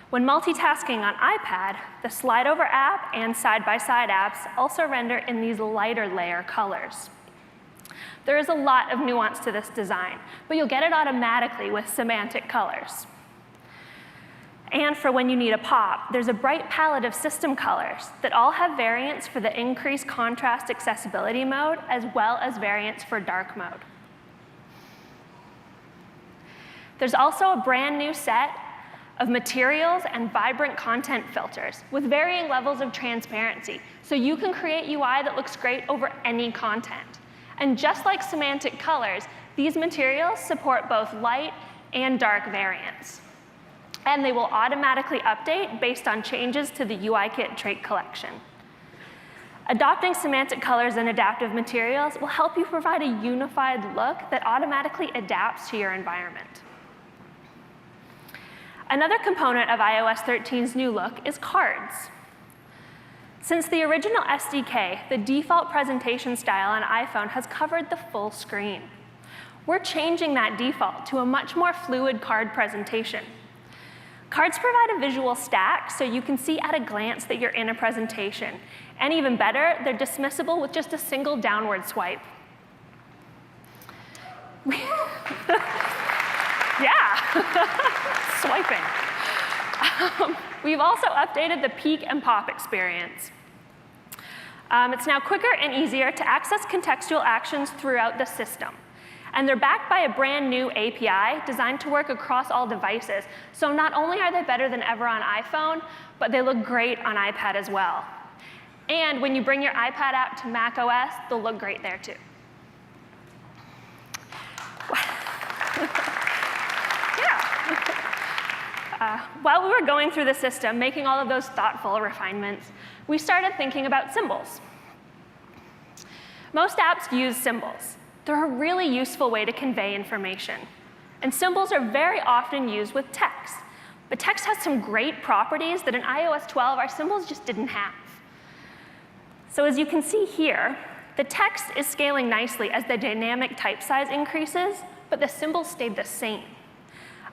When multitasking on iPad, the Slide Over app and side-by-side apps also render in these lighter layer colors. There is a lot of nuance to this design, but you'll get it automatically with semantic colors. And for when you need a pop, there's a bright palette of system colors that all have variants for the increased contrast accessibility mode, as well as variants for dark mode. There's also a brand new set of materials and vibrant content filters with varying levels of transparency, so you can create UI that looks great over any content. And just like semantic colors, these materials support both light and dark variants. And they will automatically update based on changes to the UIKit trait collection. Adopting semantic colors and adaptive materials will help you provide a unified look that automatically adapts to your environment. Another component of iOS 13's new look is cards. Since the original SDK, the default presentation style on iPhone has covered the full screen. We're changing that default to a much more fluid card presentation. Cards provide a visual stack so you can see at a glance that you're in a presentation. And even better, they're dismissible with just a single downward swipe. Yeah, swiping. We've also updated the peek and pop experience. It's now quicker and easier to access contextual actions throughout the system. And they're backed by a brand new API designed to work across all devices. So not only are they better than ever on iPhone, but they look great on iPad as well. And when you bring your iPad app to macOS, they'll look great there too. While we were going through the system, making all of those thoughtful refinements, we started thinking about symbols. Most apps use symbols, They're a really useful way to convey information. And symbols are very often used with text. But text has some great properties that in iOS 12 our symbols just didn't have. So as you can see here, the text is scaling nicely as the dynamic type size increases, but the symbols stayed the same.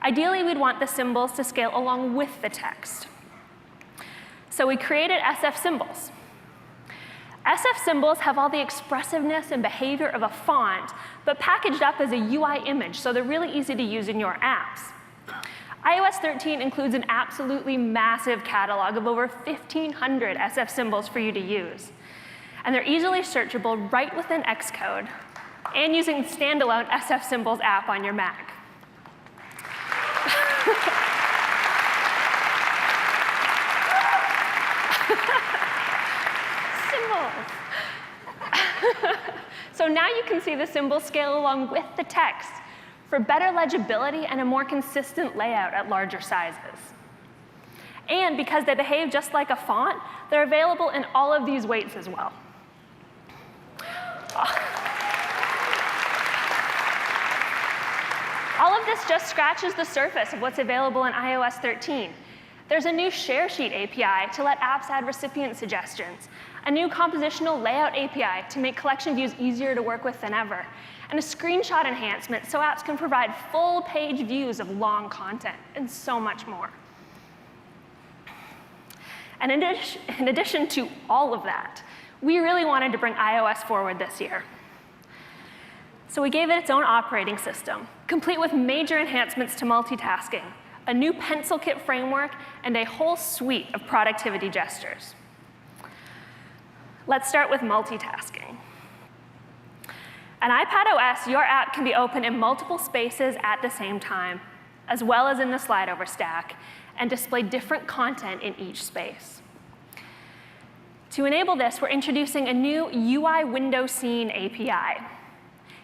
Ideally, we'd want the symbols to scale along with the text. So we created SF symbols. SF symbols have all the expressiveness and behavior of a font, but packaged up as a UI image, so they're really easy to use in your apps. iOS 13 includes an absolutely massive catalog of over 1,500 SF symbols for you to use. And they're easily searchable right within Xcode and using the standalone SF Symbols app on your Mac. Symbols. So now you can see the symbols scale along with the text for better legibility and a more consistent layout at larger sizes. And because they behave just like a font, they're available in all of these weights as well. All of this just scratches the surface of what's available in iOS 13. There's a new Share Sheet API to let apps add recipient suggestions, a new compositional layout API to make collection views easier to work with than ever, and a screenshot enhancement so apps can provide full-page views of long content, and so much more. And in addition to all of that, we really wanted to bring iOS forward this year. So we gave it its own operating system, complete with major enhancements to multitasking, a new pencil kit framework, and a whole suite of productivity gestures. Let's start with multitasking. On iPadOS, your app can be open in multiple spaces at the same time, as well as in the slide over stack, and display different content in each space. To enable this, we're introducing a new UI window scene API.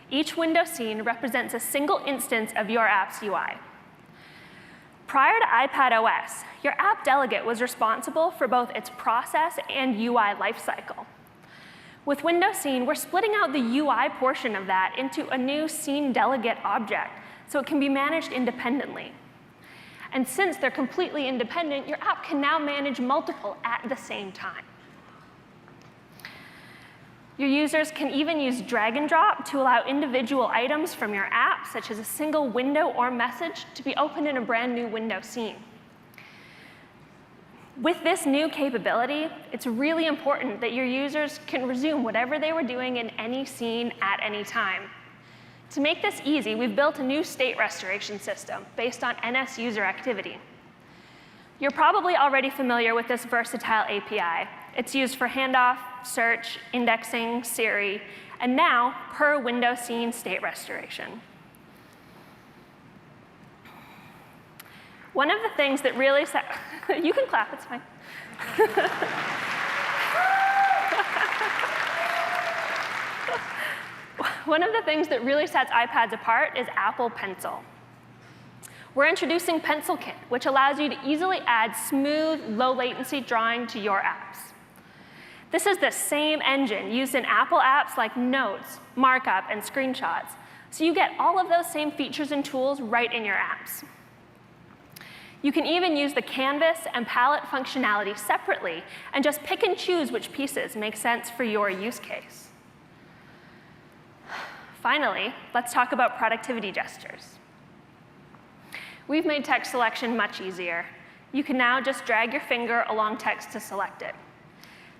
Each window scene represents a single instance of your app's UI. Prior to iPadOS, your app delegate was responsible for both its process and UI lifecycle. With window scene, we're splitting out the UI portion of that into a new scene delegate object, so it can be managed independently. And since they're completely independent, your app can now manage multiple at the same time. Your users can even use drag and drop to allow individual items from your app, such as a single window or message, to be opened in a brand new window scene. With this new capability, it's really important that your users can resume whatever they were doing in any scene at any time. To make this easy, we've built a new state restoration system based on NS user activity. You're probably already familiar with this versatile API. It's used for handoff, search, indexing, Siri, and now per window scene state restoration. One of the things that really you can clap, it's fine. One of the things that really sets iPads apart is Apple Pencil. We're introducing Pencil Kit, which allows you to easily add smooth, low-latency drawing to your apps. This is the same engine used in Apple apps like Notes, Markup, and Screenshots. So you get all of those same features and tools right in your apps. You can even use the canvas and palette functionality separately and just pick and choose which pieces make sense for your use case. Finally, let's talk about productivity gestures. We've made text selection much easier. You can now just drag your finger along text to select it.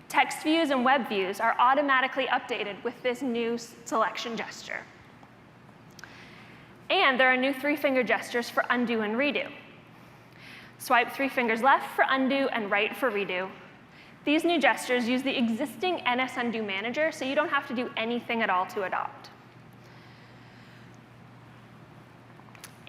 Text views and web views are automatically updated with this new selection gesture. And there are new 3-finger gestures for undo and redo. Swipe 3 fingers left for undo and right for redo. These new gestures use the existing NS Undo Manager, so you don't have to do anything at all to adopt.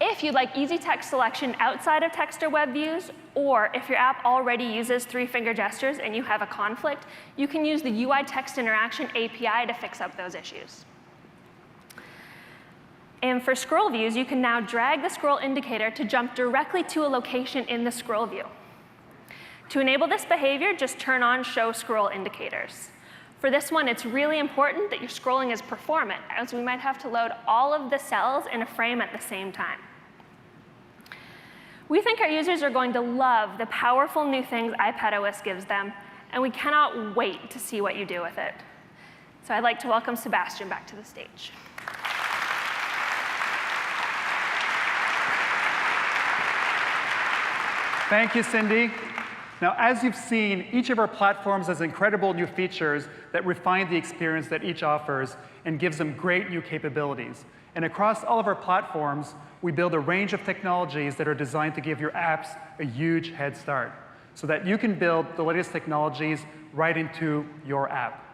If you'd like easy text selection outside of text or web views, or if your app already uses 3-finger gestures and you have a conflict, you can use the UI Text Interaction API to fix up those issues. And for scroll views, you can now drag the scroll indicator to jump directly to a location in the scroll view. To enable this behavior, just turn on Show Scroll Indicators. For this one, it's really important that your scrolling is performant, as we might have to load all of the cells in a frame at the same time. We think our users are going to love the powerful new things iPadOS gives them, and we cannot wait to see what you do with it. So I'd like to welcome Sebastian back to the stage. Thank you, Cindy. Now, as you've seen, each of our platforms has incredible new features that refine the experience that each offers and gives them great new capabilities. And across all of our platforms, we build a range of technologies that are designed to give your apps a huge head start so that you can build the latest technologies right into your app.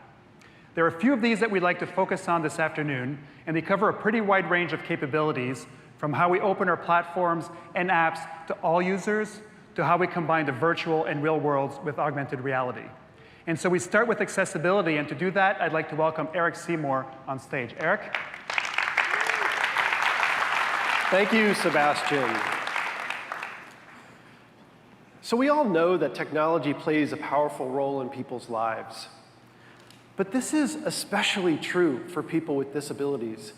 There are a few of these that we'd like to focus on this afternoon, and they cover a pretty wide range of capabilities, from how we open our platforms and apps to all users, to how we combine the virtual and real worlds with augmented reality. And so we start with accessibility, and to do that, I'd like to welcome Eric Seymour on stage. Eric? Thank you, Sebastian. So we all know that technology plays a powerful role in people's lives. But this is especially true for people with disabilities.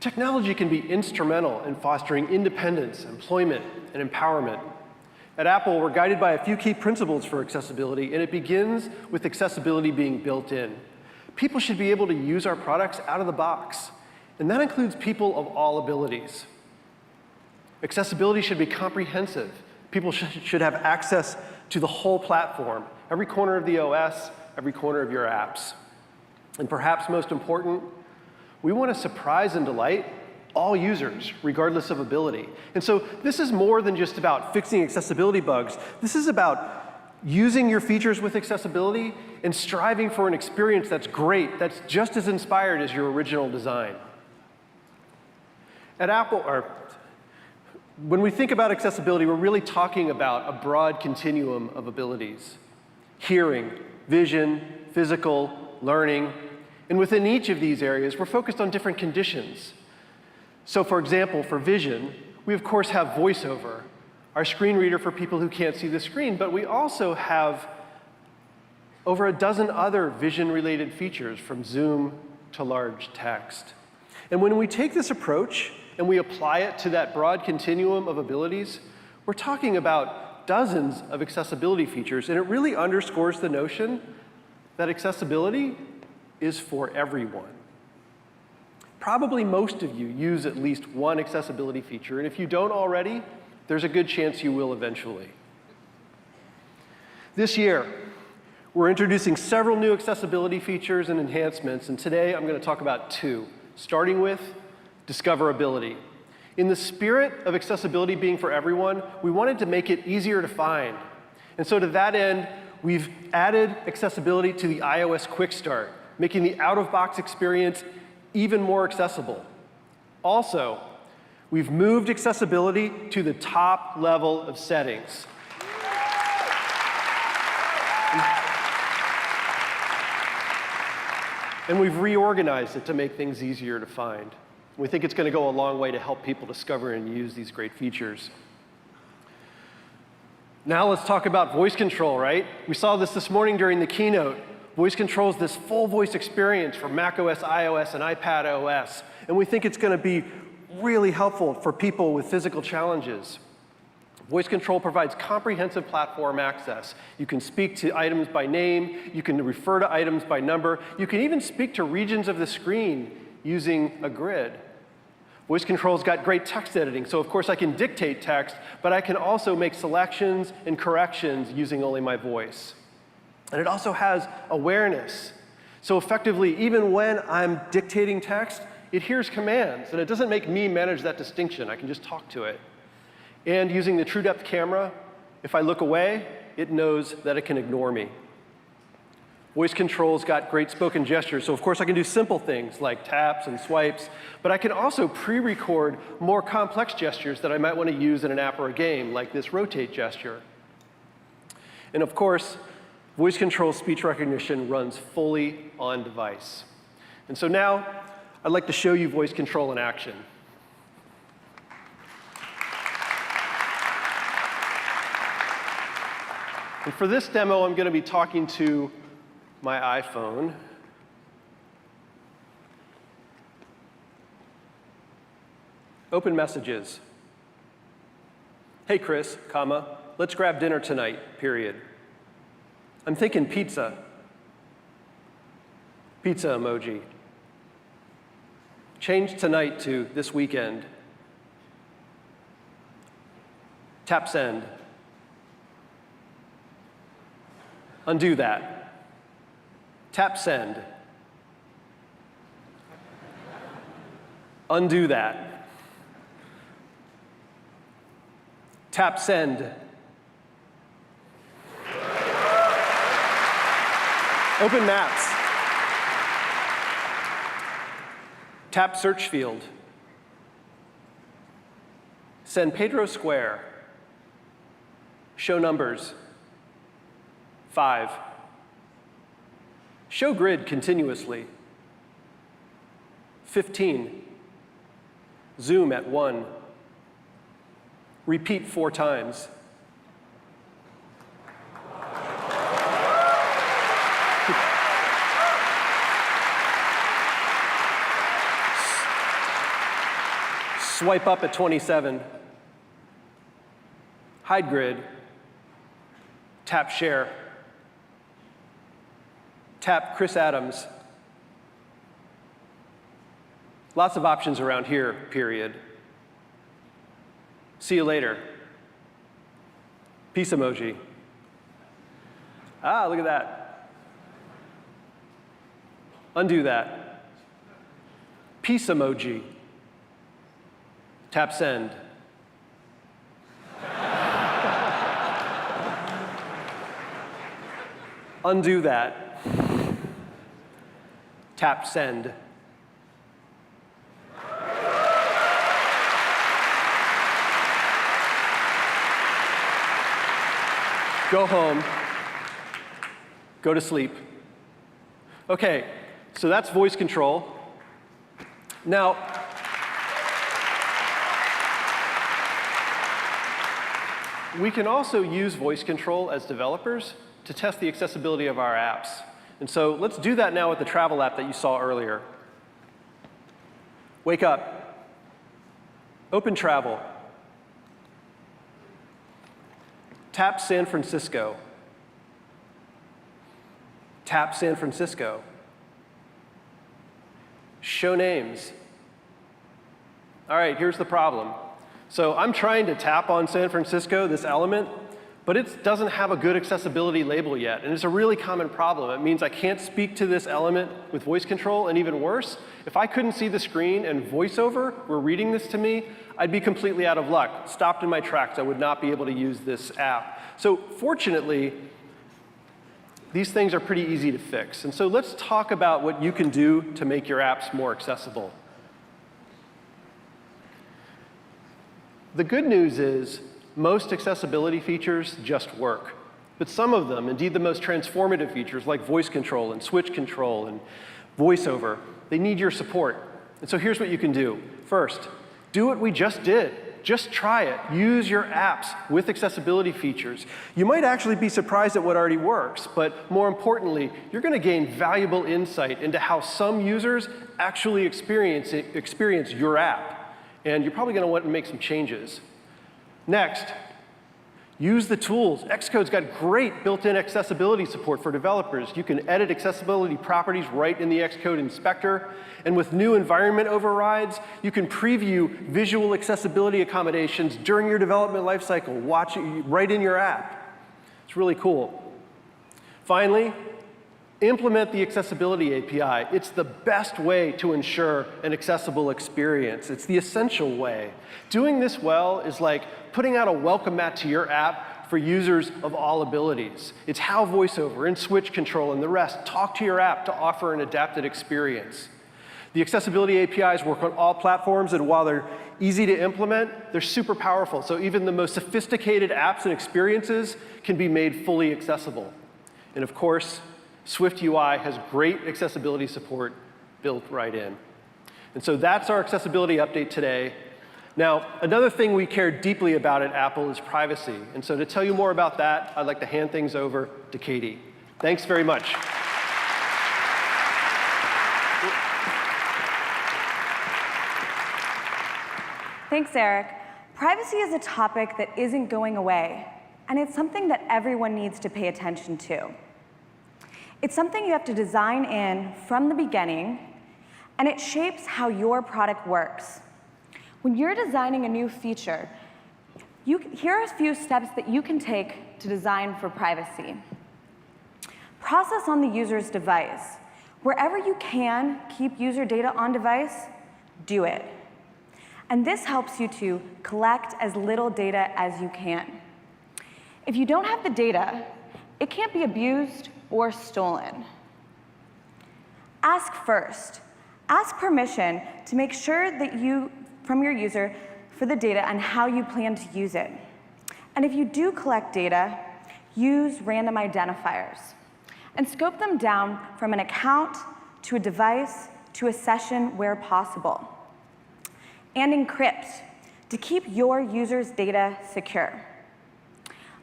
Technology can be instrumental in fostering independence, employment, and empowerment. At Apple, we're guided by a few key principles for accessibility, and it begins with accessibility being built in. People should be able to use our products out of the box, and that includes people of all abilities. Accessibility should be comprehensive. People should have access to the whole platform, every corner of the OS, every corner of your apps. And perhaps most important, we want to surprise and delight all users, regardless of ability. And so this is more than just about fixing accessibility bugs. This is about using your features with accessibility and striving for an experience that's great, that's just as inspired as your original design. At Apple, when we think about accessibility, we're really talking about a broad continuum of abilities: hearing, vision, physical, learning. And within each of these areas, we're focused on different conditions. So for example, for vision, we of course have VoiceOver, our screen reader for people who can't see the screen, but we also have over a dozen other vision-related features, from zoom to large text. And when we take this approach and we apply it to that broad continuum of abilities, we're talking about dozens of accessibility features, and it really underscores the notion that accessibility is for everyone. Probably most of you use at least one accessibility feature, and if you don't already, there's a good chance you will eventually. This year, we're introducing several new accessibility features and enhancements, and today I'm going to talk about two, starting with discoverability. In the spirit of accessibility being for everyone, we wanted to make it easier to find. And so to that end, we've added accessibility to the iOS Quick Start, making the out-of-box experience even more accessible. Also, we've moved accessibility to the top level of settings. And we've reorganized it to make things easier to find. We think it's going to go a long way to help people discover and use these great features. Now let's talk about voice control, right? We saw this morning during the keynote. Voice control is this full voice experience for macOS, iOS, and iPadOS. And we think it's going to be really helpful for people with physical challenges. Voice control provides comprehensive platform access. You can speak to items by name. You can refer to items by number. You can even speak to regions of the screen using a grid. Voice control's got great text editing. So of course I can dictate text, but I can also make selections and corrections using only my voice. And it also has awareness. So effectively, even when I'm dictating text, it hears commands, and it doesn't make me manage that distinction. I can just talk to it. And using the TrueDepth camera, if I look away, it knows that it can ignore me. Voice control's got great spoken gestures, so of course I can do simple things like taps and swipes, but I can also pre-record more complex gestures that I might want to use in an app or a game, like this rotate gesture. And of course, voice control speech recognition runs fully on device. And so now, I'd like to show you voice control in action. And for this demo, I'm going to be talking to my iPhone. Open messages. Hey, Chris, comma, let's grab dinner tonight, period. I'm thinking pizza. Pizza emoji. Change tonight to this weekend. Tap send. Undo that. Tap send. Undo that. Tap send. Open maps. Tap search field. San Pedro Square. Show numbers. 5. Show grid continuously. 15. Zoom at 1. Repeat 4 times. Swipe up at 27. Hide grid. Tap share. Tap Chris Adams. Lots of options around here, period. See you later. Peace emoji. Ah, look at that. Undo that. Peace emoji. Tap send. Undo that. Tap send. Go home. Go to sleep. OK, so that's voice control. Now, we can also use voice control as developers to test the accessibility of our apps. And so let's do that now with the travel app that you saw earlier. Wake up. Open travel. Tap San Francisco. Tap San Francisco. Show names. All right, here's the problem. So I'm trying to tap on San Francisco, this element, but it doesn't have a good accessibility label yet. And it's a really common problem. It means I can't speak to this element with voice control, and even worse, if I couldn't see the screen and VoiceOver were reading this to me, I'd be completely out of luck, stopped in my tracks. I would not be able to use this app. So fortunately, these things are pretty easy to fix. And so let's talk about what you can do to make your apps more accessible. The good news is most accessibility features just work. But some of them, indeed the most transformative features like voice control and switch control and VoiceOver, they need your support. And so here's what you can do. First, do what we just did. Just try it. Use your apps with accessibility features. You might actually be surprised at what already works, but more importantly, you're going to gain valuable insight into how some users actually experience your app. And you're probably going to want to make some changes. Next, use the tools. Xcode's got great built-in accessibility support for developers. You can edit accessibility properties right in the Xcode inspector. And with new environment overrides, you can preview visual accessibility accommodations during your development lifecycle, watch it right in your app. It's really cool. Finally, implement the accessibility API. It's the best way to ensure an accessible experience. It's the essential way. Doing this well is like putting out a welcome mat to your app for users of all abilities. It's how VoiceOver and switch control and the rest talk to your app to offer an adapted experience. The accessibility APIs work on all platforms, and while they're easy to implement, they're super powerful. So even the most sophisticated apps and experiences can be made fully accessible. And of course, SwiftUI has great accessibility support built right in. And so that's our accessibility update today. Now, another thing we care deeply about at Apple is privacy. And so to tell you more about that, I'd like to hand things over to Katie. Thanks very much. Thanks, Eric. Privacy is a topic that isn't going away, and it's something that everyone needs to pay attention to. It's something you have to design in from the beginning, and it shapes how your product works. When you're designing a new feature, here are a few steps that you can take to design for privacy. Process on the user's device. Wherever you can keep user data on device, do it. And this helps you to collect as little data as you can. If you don't have the data, it can't be abused or stolen. Ask first. Ask permission to make sure that from your user for the data and how you plan to use it. And if you do collect data, use random identifiers and scope them down from an account to a device to a session where possible. And encrypt to keep your users' data secure.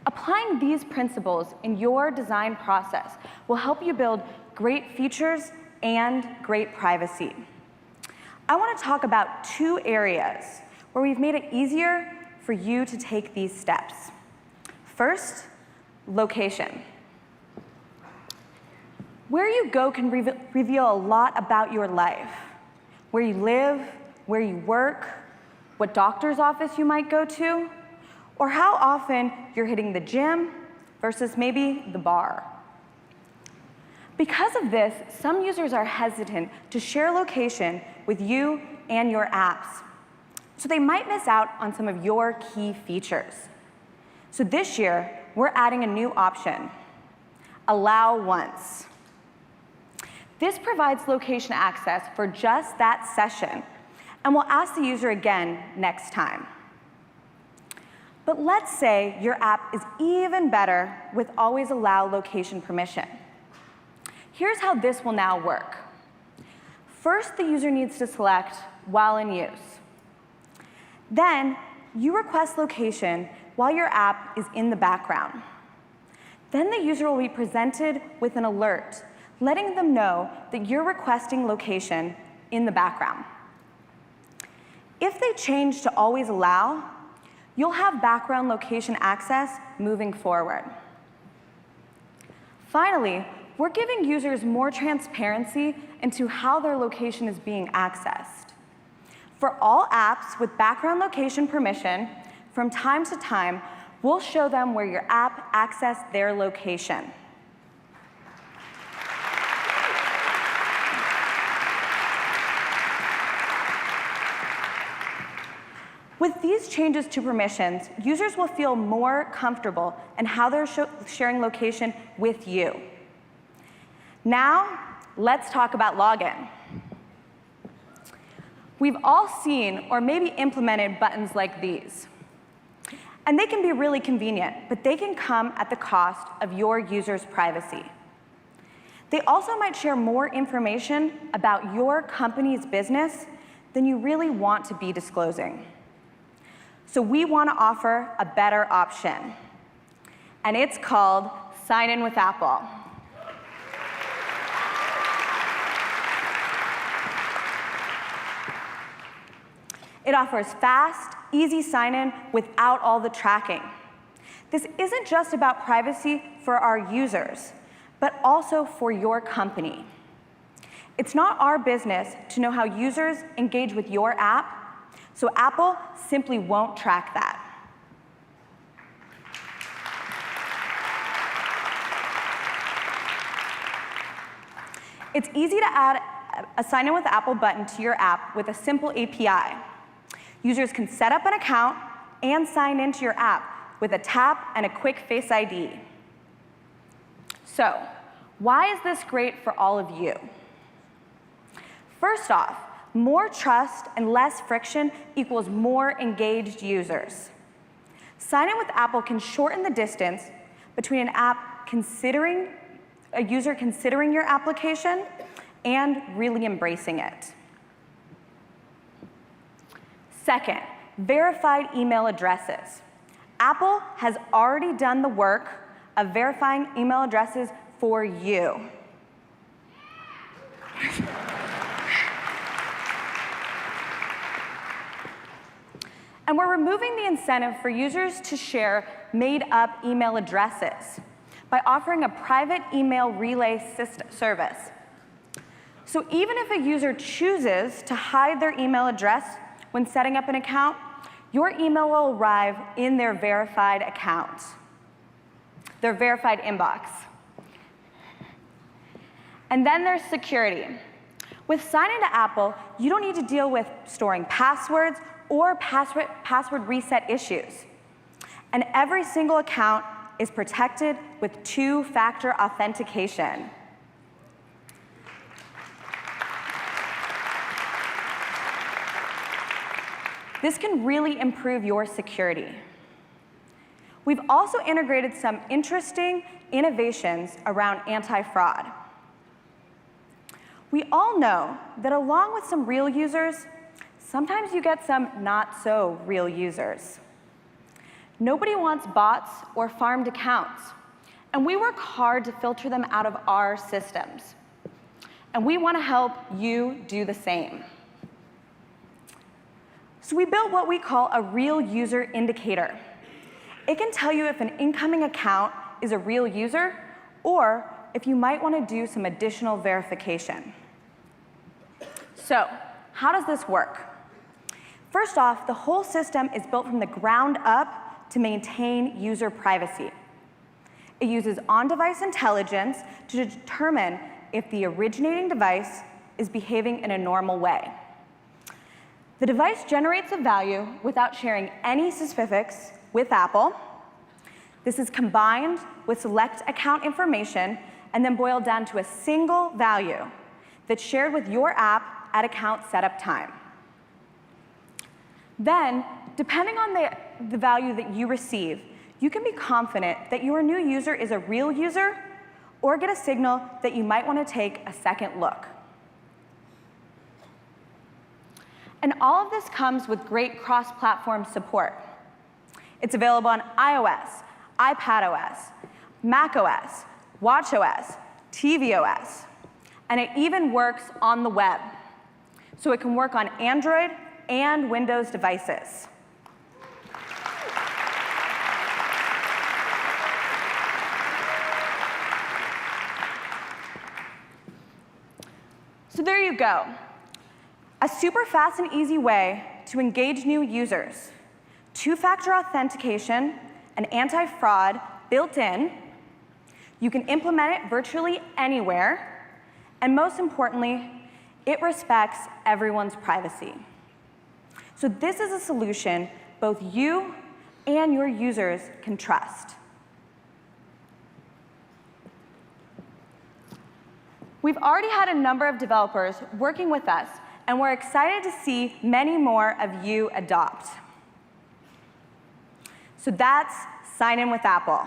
Applying these principles in your design process will help you build great features and great privacy. I want to talk about 2 areas where we've made it easier for you to take these steps. First, location. Where you go can reveal a lot about your life. Where you live, where you work, what doctor's office you might go to, or how often you're hitting the gym versus maybe the bar. Because of this, some users are hesitant to share location with you and your apps. So they might miss out on some of your key features. So this year, we're adding a new option, Allow Once. This provides location access for just that session, and will ask the user again next time. But let's say your app is even better with Always Allow Location Permission. Here's how this will now work. First, the user needs to select while in use. Then, you request location while your app is in the background. Then the user will be presented with an alert, letting them know that you're requesting location in the background. If they change to Always Allow, you'll have background location access moving forward. Finally, we're giving users more transparency into how their location is being accessed. For all apps with background location permission, from time to time, we'll show them where your app accessed their location. With these changes to permissions, users will feel more comfortable in how they're sharing location with you. Now, let's talk about login. We've all seen or maybe implemented buttons like these. And they can be really convenient, but they can come at the cost of your users' privacy. They also might share more information about your company's business than you really want to be disclosing. So we want to offer a better option. And it's called Sign In with Apple. It offers fast, easy sign-in without all the tracking. This isn't just about privacy for our users, but also for your company. It's not our business to know how users engage with your app, so Apple simply won't track that. It's easy to add a Sign In with Apple button to your app with a simple API. Users can set up an account and sign into your app with a tap and a quick Face ID. So, why is this great for all of you? First off, more trust and less friction equals more engaged users. Sign In with Apple can shorten the distance between a user considering your application and really embracing it. Second, verified email addresses. Apple has already done the work of verifying email addresses for you. And we're removing the incentive for users to share made-up email addresses by offering a private email relay service. So even if a user chooses to hide their email address when setting up an account, your email will arrive in their verified account, their verified inbox. And then there's security. With Sign into Apple, you don't need to deal with storing passwords or password reset issues. And every single account is protected with two-factor authentication. This can really improve your security. We've also integrated some interesting innovations around anti-fraud. We all know that along with some real users, sometimes you get some not-so-real users. Nobody wants bots or farmed accounts, and we work hard to filter them out of our systems. And we want to help you do the same. So we built what we call a real user indicator. It can tell you if an incoming account is a real user, or if you might want to do some additional verification. So how does this work? First off, the whole system is built from the ground up to maintain user privacy. It uses on-device intelligence to determine if the originating device is behaving in a normal way. The device generates a value without sharing any specifics with Apple. This is combined with select account information and then boiled down to a single value that's shared with your app at account setup time. Then, depending on the value that you receive, you can be confident that your new user is a real user or get a signal that you might want to take a second look. And all of this comes with great cross-platform support. It's available on iOS, iPadOS, macOS, watchOS, tvOS, and it even works on the web. So it can work on Android and Windows devices. So there you go. A super fast and easy way to engage new users. Two-factor authentication and anti-fraud built in. You can implement it virtually anywhere. And most importantly, it respects everyone's privacy. So this is a solution both you and your users can trust. We've already had a number of developers working with us, and we're excited to see many more of you adopt. So that's Sign In with Apple.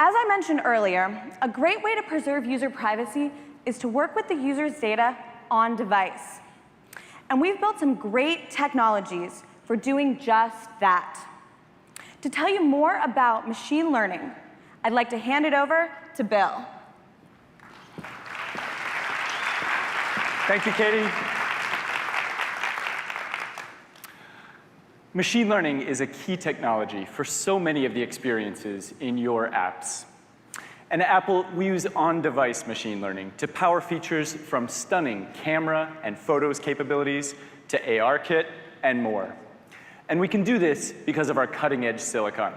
As I mentioned earlier, a great way to preserve user privacy is to work with the user's data on device. And we've built some great technologies for doing just that. To tell you more about machine learning, I'd like to hand it over to Bill. Thank you, Katie. Machine learning is a key technology for so many of the experiences in your apps. And at Apple, we use on-device machine learning to power features from stunning camera and photos capabilities to ARKit and more. And we can do this because of our cutting-edge silicon.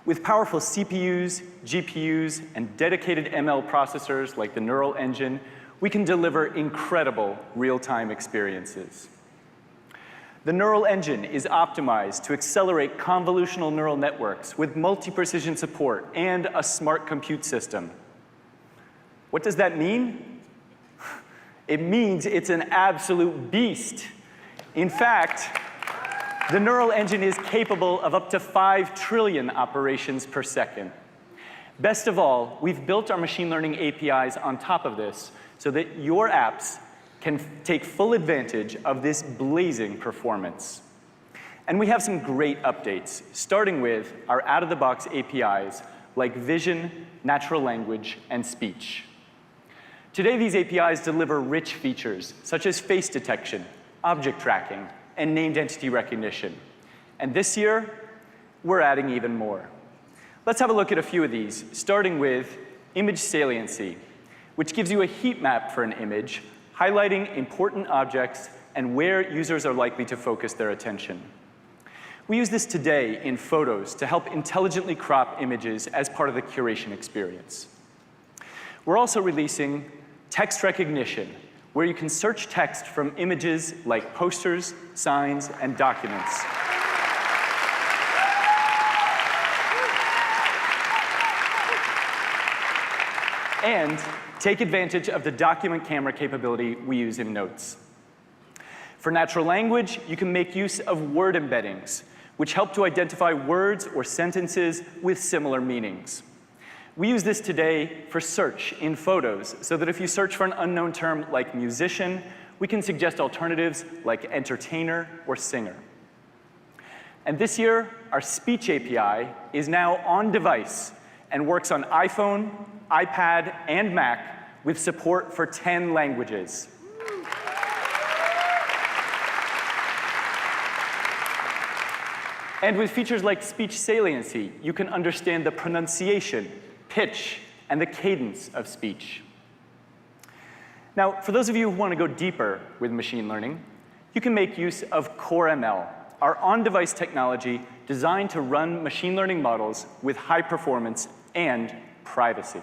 With powerful CPUs, GPUs, and dedicated ML processors like the Neural Engine, we can deliver incredible real-time experiences. The Neural Engine is optimized to accelerate convolutional neural networks with multi-precision support and a smart compute system. What does that mean? It means it's an absolute beast. In fact, the Neural Engine is capable of up to 5 trillion operations per second. Best of all, we've built our machine learning APIs on top of this so that your apps can take full advantage of this blazing performance. And we have some great updates, starting with our out-of-the-box APIs like vision, natural language, and speech. Today, these APIs deliver rich features, such as face detection, object tracking, and named entity recognition. And this year, we're adding even more. Let's have a look at a few of these, starting with image saliency, which gives you a heat map for an image, highlighting important objects and where users are likely to focus their attention. We use this today in photos to help intelligently crop images as part of the curation experience. We're also releasing text recognition, where you can search text from images like posters, signs, and documents. And take advantage of the document camera capability we use in Notes. For natural language, you can make use of word embeddings, which help to identify words or sentences with similar meanings. We use this today for search in photos, so that if you search for an unknown term like musician, we can suggest alternatives like entertainer or singer. And this year, our speech API is now on device and works on iPhone, iPad, and Mac with support for 10 languages. And with features like speech saliency, you can understand the pronunciation, pitch, and the cadence of speech. Now, for those of you who want to go deeper with machine learning, you can make use of Core ML, our on-device technology designed to run machine learning models with high performance and privacy.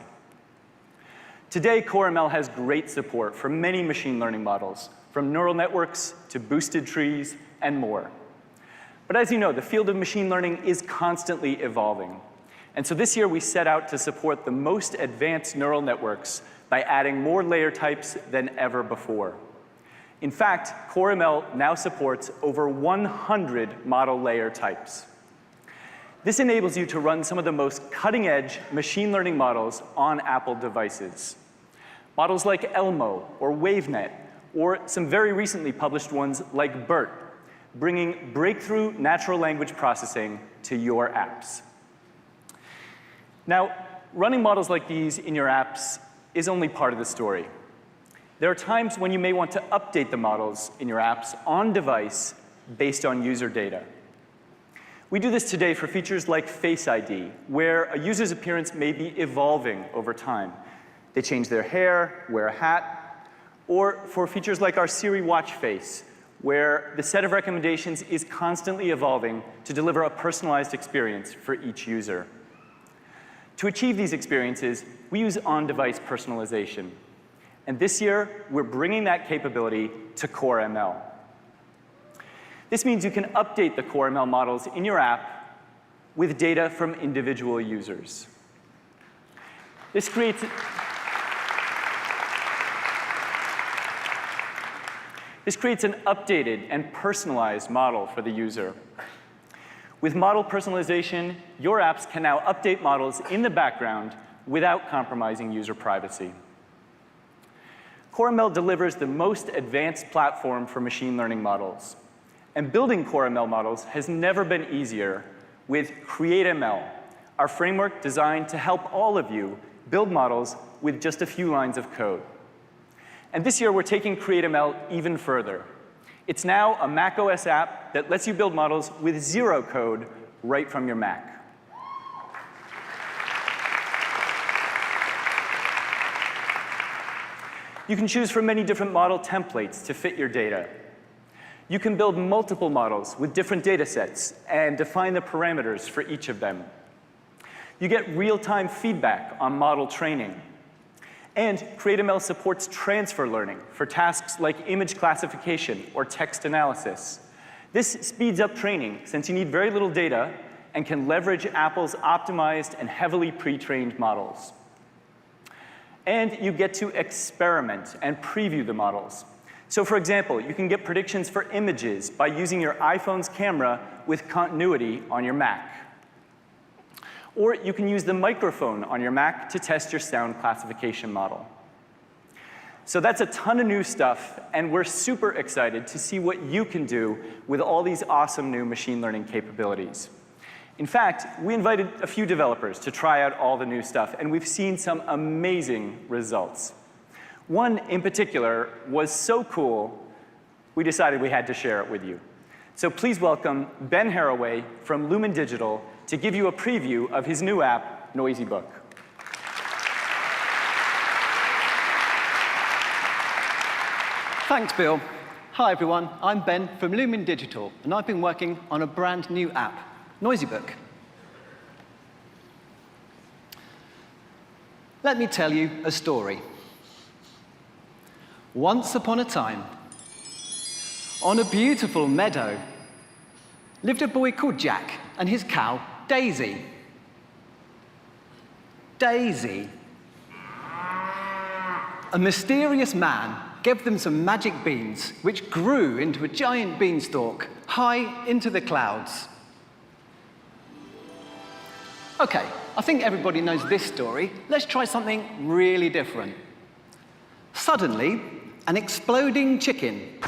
Today, Core ML has great support for many machine learning models, from neural networks to boosted trees and more. But as you know, the field of machine learning is constantly evolving. And so this year, we set out to support the most advanced neural networks by adding more layer types than ever before. In fact, Core ML now supports over 100 model layer types. This enables you to run some of the most cutting-edge machine learning models on Apple devices. Models like Elmo or WaveNet, or some very recently published ones like BERT, bringing breakthrough natural language processing to your apps. Now, running models like these in your apps is only part of the story. There are times when you may want to update the models in your apps on device based on user data. We do this today for features like Face ID, where a user's appearance may be evolving over time. They change their hair, wear a hat, or for features like our Siri Watch Face, where the set of recommendations is constantly evolving to deliver a personalized experience for each user. To achieve these experiences, we use on-device personalization. And this year, we're bringing that capability to Core ML. This means you can update the Core ML models in your app with data from individual users. This creates an updated and personalized model for the user. With model personalization, your apps can now update models in the background without compromising user privacy. Core ML delivers the most advanced platform for machine learning models. And building Core ML models has never been easier with Create ML, our framework designed to help all of you build models with just a few lines of code. And this year, we're taking Create ML even further. It's now a macOS app that lets you build models with zero code right from your Mac. You can choose from many different model templates to fit your data. You can build multiple models with different data sets and define the parameters for each of them. You get real-time feedback on model training. And Create ML supports transfer learning for tasks like image classification or text analysis. This speeds up training since you need very little data and can leverage Apple's optimized and heavily pre-trained models. And you get to experiment and preview the models. So for example, you can get predictions for images by using your iPhone's camera with continuity on your Mac. Or you can use the microphone on your Mac to test your sound classification model. So that's a ton of new stuff, and we're super excited to see what you can do with all these awesome new machine learning capabilities. In fact, we invited a few developers to try out all the new stuff, and we've seen some amazing results. One in particular was so cool, we decided we had to share it with you. So please welcome Ben Haraway from Lumen Digital to give you a preview of his new app, Noisy Book. Thanks, Bill. Hi, everyone. I'm Ben from Lumen Digital, and I've been working on a brand new app, Noisy Book. Let me tell you a story. Once upon a time, on a beautiful meadow, lived a boy called Jack and his cow, Daisy. Daisy. A mysterious man gave them some magic beans, which grew into a giant beanstalk high into the clouds. OK, I think everybody knows this story. Let's try something really different. Suddenly, an exploding chicken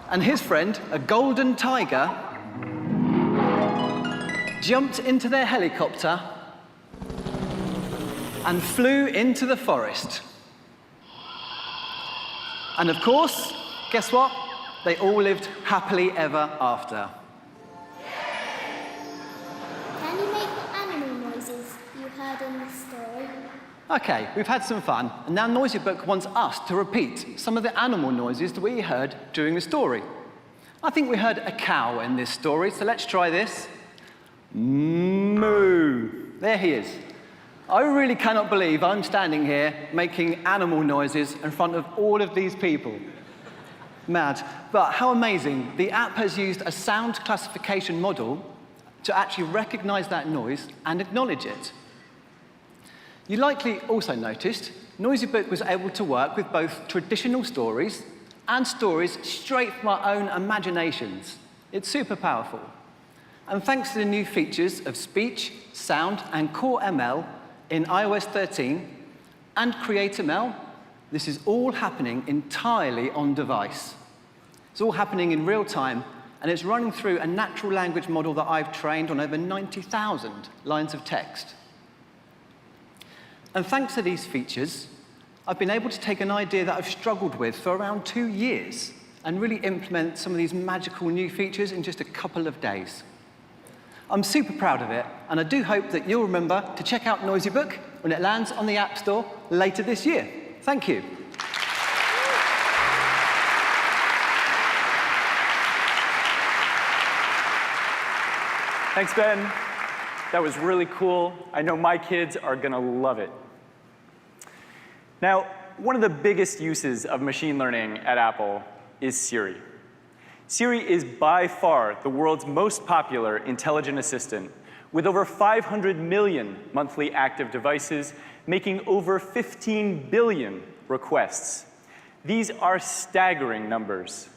and his friend, a golden tiger, jumped into their helicopter and flew into the forest. And of course, guess what? They all lived happily ever after. Can you make the animal noises you heard in the story? OK, we've had some fun, and now Noisy Book wants us to repeat some of the animal noises that we heard during the story. I think we heard a cow in this story, so let's try this. Moo. There he is. I really cannot believe I'm standing here making animal noises in front of all of these people. Mad. But how amazing. The app has used a sound classification model to actually recognize that noise and acknowledge it. You likely also noticed Noisy Book was able to work with both traditional stories and stories straight from our own imaginations. It's super powerful. And thanks to the new features of speech, sound, and core ML in iOS 13 and CreateML, this is all happening entirely on device. It's all happening in real time, and it's running through a natural language model that I've trained on over 90,000 lines of text. And thanks to these features, I've been able to take an idea that I've struggled with for around 2 years and really implement some of these magical new features in just a couple of days. I'm super proud of it, and I do hope that you'll remember to check out Noisy Book when it lands on the App Store later this year. Thank you. Thanks, Ben. That was really cool. I know my kids are going to love it. Now, one of the biggest uses of machine learning at Apple is Siri. Siri is by far the world's most popular intelligent assistant, with over 500 million monthly active devices, making over 15 billion requests. These are staggering numbers.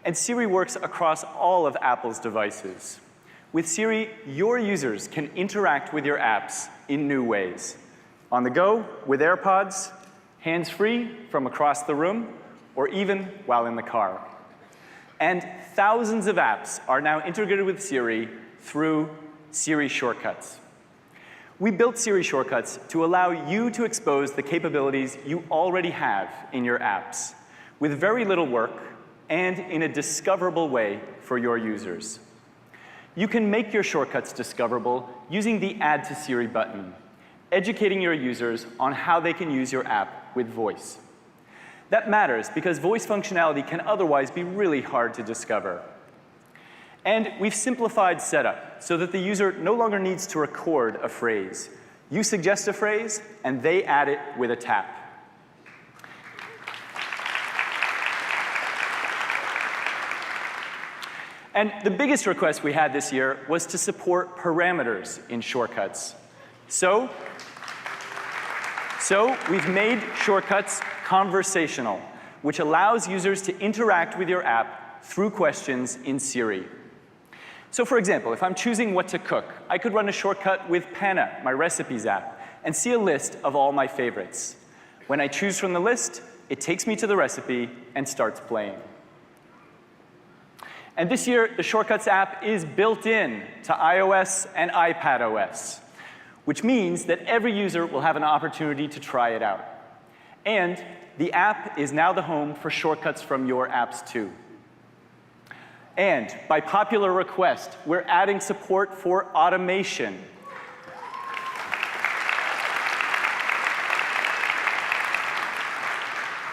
And Siri works across all of Apple's devices. With Siri, your users can interact with your apps in new ways. On the go, with AirPods, hands-free from across the room, or even while in the car. And thousands of apps are now integrated with Siri through Siri shortcuts. We built Siri shortcuts to allow you to expose the capabilities you already have in your apps, with very little work and in a discoverable way for your users. You can make your shortcuts discoverable using the Add to Siri button, educating your users on how they can use your app with voice. That matters because voice functionality can otherwise be really hard to discover. And we've simplified setup so that the user no longer needs to record a phrase. You suggest a phrase, and they add it with a tap. And the biggest request we had this year was to support parameters in shortcuts. So we've made shortcuts conversational, which allows users to interact with your app through questions in Siri. So for example, if I'm choosing what to cook, I could run a shortcut with Panna, my recipes app, and see a list of all my favorites. When I choose from the list, it takes me to the recipe and starts playing. And this year, the Shortcuts app is built in to iOS and iPadOS, which means that every user will have an opportunity to try it out. And the app is now the home for shortcuts from your apps, too. And by popular request, we're adding support for automation.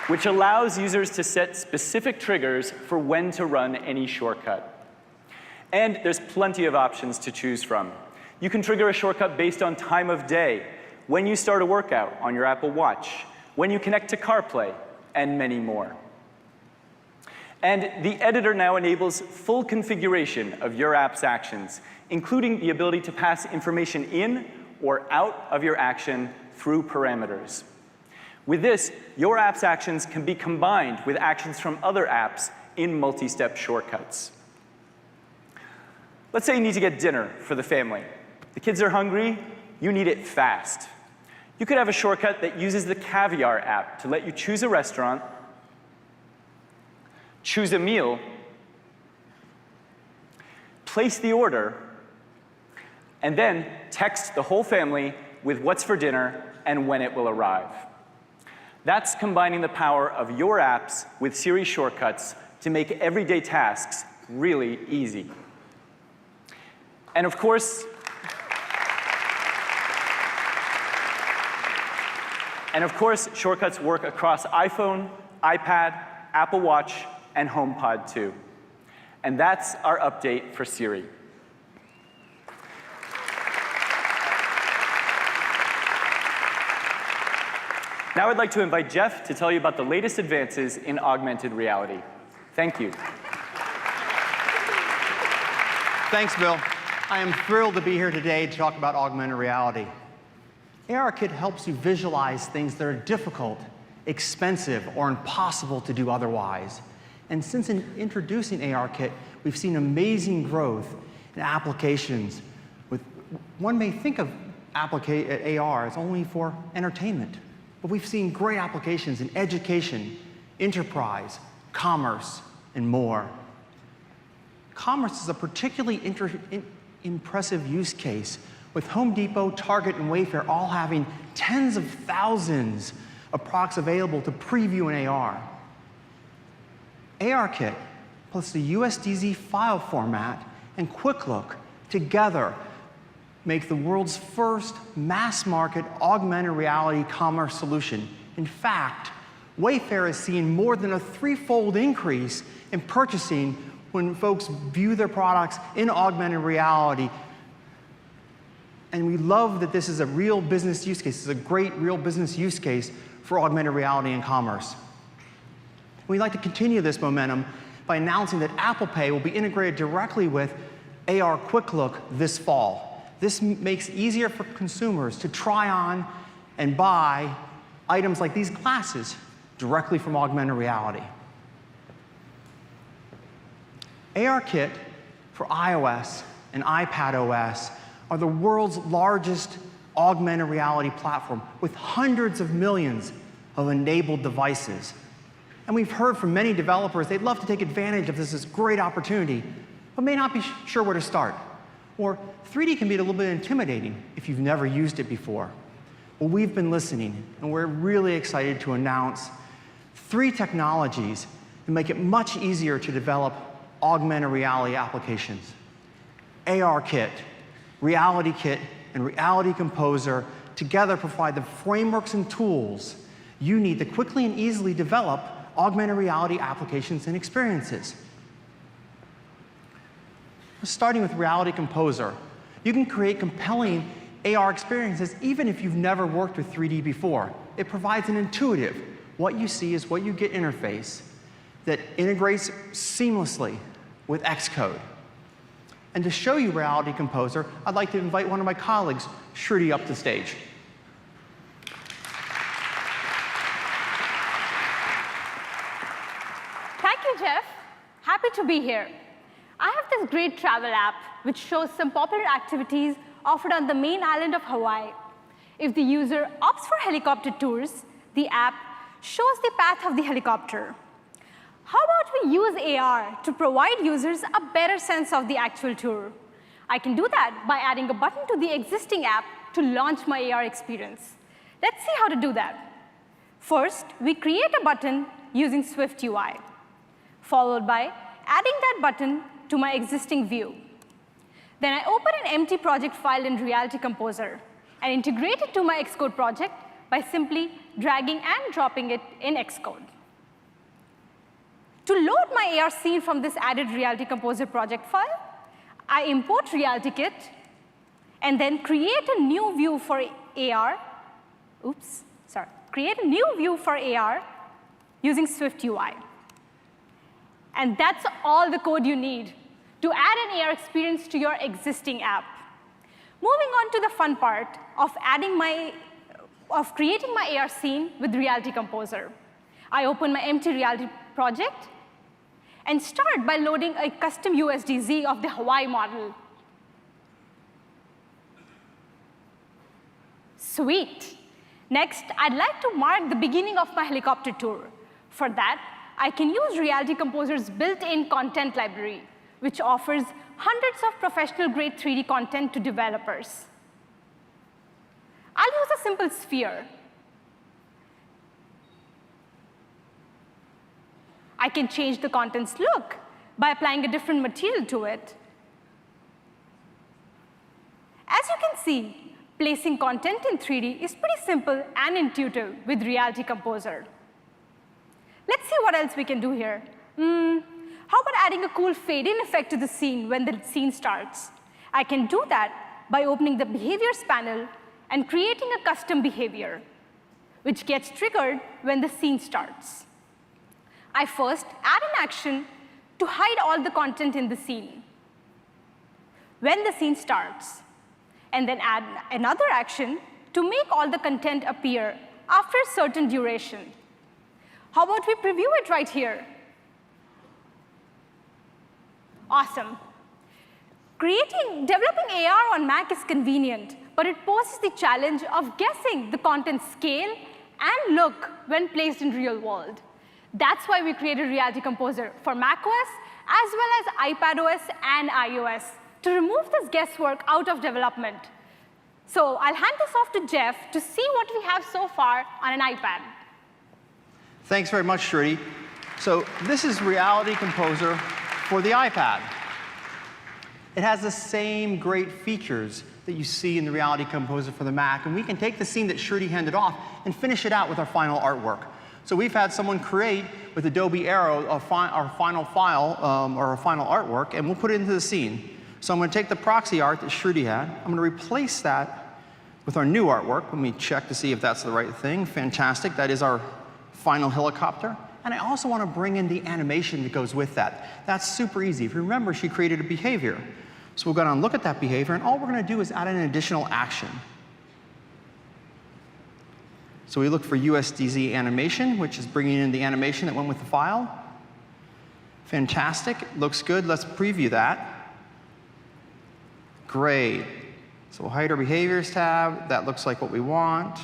Which allows users to set specific triggers for when to run any shortcut. And there's plenty of options to choose from. You can trigger a shortcut based on time of day, when you start a workout on your Apple Watch, when you connect to CarPlay, and many more. And the editor now enables full configuration of your app's actions, including the ability to pass information in or out of your action through parameters. With this, your app's actions can be combined with actions from other apps in multi-step shortcuts. Let's say you need to get dinner for the family. The kids are hungry, you need it fast. You could have a shortcut that uses the Caviar app to let you choose a restaurant, choose a meal, place the order, and then text the whole family with what's for dinner and when it will arrive. That's combining the power of your apps with Siri shortcuts to make everyday tasks really easy. And of course, shortcuts work across iPhone, iPad, Apple Watch, and HomePod too. And that's our update for Siri. Now I'd like to invite Jeff to tell you about the latest advances in augmented reality. Thank you. Thanks, Bill. I am thrilled to be here today to talk about augmented reality. ARKit helps you visualize things that are difficult, expensive, or impossible to do otherwise. And since introducing ARKit, we've seen amazing growth in applications. One may think of AR as only for entertainment, but we've seen great applications in education, enterprise, commerce, and more. Commerce is a particularly impressive use case, with Home Depot, Target, and Wayfair all having tens of thousands of products available to preview in AR. ARKit, plus the USDZ file format and Quick Look together make the world's first mass-market augmented reality commerce solution. In fact, Wayfair is seeing more than a threefold increase in purchasing when folks view their products in augmented reality. And we love that this is a real business use case. It's a great real business use case for augmented reality and commerce. We'd like to continue this momentum by announcing that Apple Pay will be integrated directly with AR Quick Look this fall. This makes it easier for consumers to try on and buy items like these glasses directly from augmented reality. ARKit for iOS and iPadOS are the world's largest augmented reality platform with hundreds of millions of enabled devices. And we've heard from many developers they'd love to take advantage of this great opportunity, but may not be sure where to start. Or 3D can be a little bit intimidating if you've never used it before. Well, we've been listening, and we're really excited to announce 3 technologies that make it much easier to develop augmented reality applications. ARKit, RealityKit, and Reality Composer together provide the frameworks and tools you need to quickly and easily develop augmented reality applications and experiences. Starting with Reality Composer, you can create compelling AR experiences even if you've never worked with 3D before. It provides an intuitive, what you see is what you get interface that integrates seamlessly with Xcode. And to show you Reality Composer, I'd like to invite one of my colleagues, Shruti, up to stage. Thank you, Jeff. Happy to be here. I have this great travel app which shows some popular activities offered on the main island of Hawaii. If the user opts for helicopter tours, the app shows the path of the helicopter. How about we use AR to provide users a better sense of the actual tour? I can do that by adding a button to the existing app to launch my AR experience. Let's see how to do that. First, we create a button using SwiftUI, followed by adding that button to my existing view. Then I open an empty project file in Reality Composer and integrate it to my Xcode project by simply dragging and dropping it in Xcode. To load my AR scene from this added Reality Composer project file, I import RealityKit and then create a new view for AR. Create a new view for AR using SwiftUI. And that's all the code you need to add an AR experience to your existing app. Moving on to the fun part of creating my AR scene with Reality Composer. I open my empty Reality project and start by loading a custom USDZ of the Hawaii model. Sweet. Next, I'd like to mark the beginning of my helicopter tour. For that, I can use Reality Composer's built-in content library, which offers hundreds of professional-grade 3D content to developers. I'll use a simple sphere. I can change the content's look by applying a different material to it. As you can see, placing content in 3D is pretty simple and intuitive with Reality Composer. Let's see what else we can do here. How about adding a cool fade-in effect to the scene when the scene starts? I can do that by opening the Behaviors panel and creating a custom behavior, which gets triggered when the scene starts. I first add an action to hide all the content in the scene when the scene starts, and then add another action to make all the content appear after a certain duration. How about we preview it right here? Awesome. Developing AR on Mac is convenient, but it poses the challenge of guessing the content scale and look when placed in real world. That's why we created Reality Composer for macOS as well as iPadOS and iOS to remove this guesswork out of development. So I'll hand this off to Jeff to see what we have so far on an iPad. Thanks very much, Shruti. So this is Reality Composer for the iPad. It has the same great features that you see in the Reality Composer for the Mac, and we can take the scene that Shruti handed off and finish it out with our final artwork. So we've had someone create with Adobe Aero our final file, or our final artwork, and we'll put it into the scene. So I'm going to take the proxy art that Shruti had. I'm going to replace that with our new artwork. Let me check to see if that's the right thing. Fantastic. That is our final helicopter. And I also want to bring in the animation that goes with that. That's super easy. If you remember, she created a behavior. So we'll go down and look at that behavior, and all we're going to do is add an additional action. So we look for USDZ animation, which is bringing in the animation that went with the file. Fantastic. Looks good. Let's preview that. Great. So we'll hide our Behaviors tab. That looks like what we want.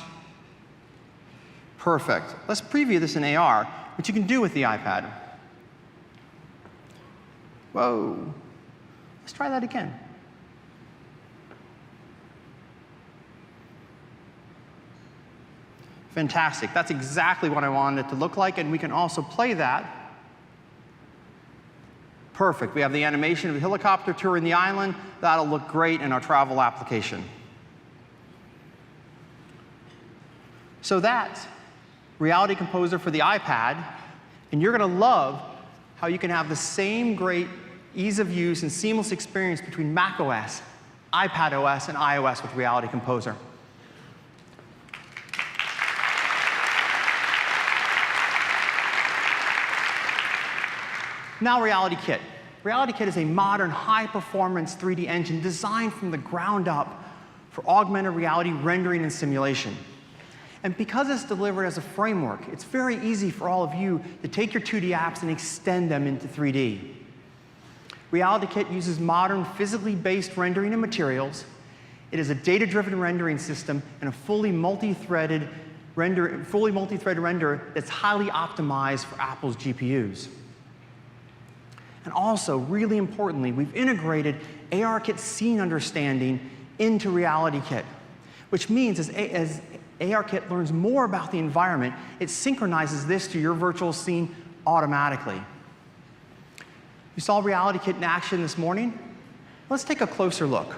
Perfect. Let's preview this in AR, which you can do with the iPad. Whoa. Let's try that again. Fantastic. That's exactly what I wanted it to look like, and we can also play that. Perfect. We have the animation of the helicopter touring the island. That'll look great in our travel application. So that's Reality Composer for the iPad, and you're going to love how you can have the same great ease of use and seamless experience between macOS, iPadOS, and iOS with Reality Composer. Now RealityKit. RealityKit is a modern, high-performance 3D engine designed from the ground up for augmented reality rendering and simulation. And because it's delivered as a framework, it's very easy for all of you to take your 2D apps and extend them into 3D. RealityKit uses modern, physically based rendering and materials. It is a data-driven rendering system and a fully multi-threaded render that's highly optimized for Apple's GPUs. And also, really importantly, we've integrated ARKit scene understanding into RealityKit, which means as ARKit learns more about the environment, it synchronizes this to your virtual scene automatically. You saw RealityKit in action this morning? Let's take a closer look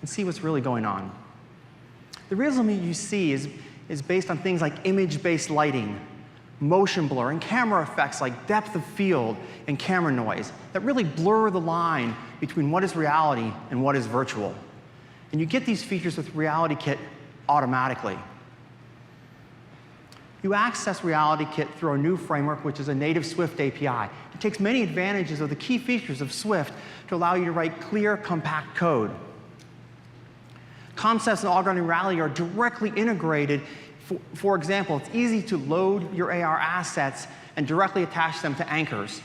and see what's really going on. The realism you see is based on things like image-based lighting, motion blur, and camera effects like depth of field and camera noise that really blur the line between what is reality and what is virtual. And you get these features with RealityKit automatically. You access RealityKit through a new framework, which is a native Swift API. It takes many advantages of the key features of Swift to allow you to write clear, compact code. Concepts in augmented reality are directly integrated. For example, it's easy to load your AR assets and directly attach them to anchors.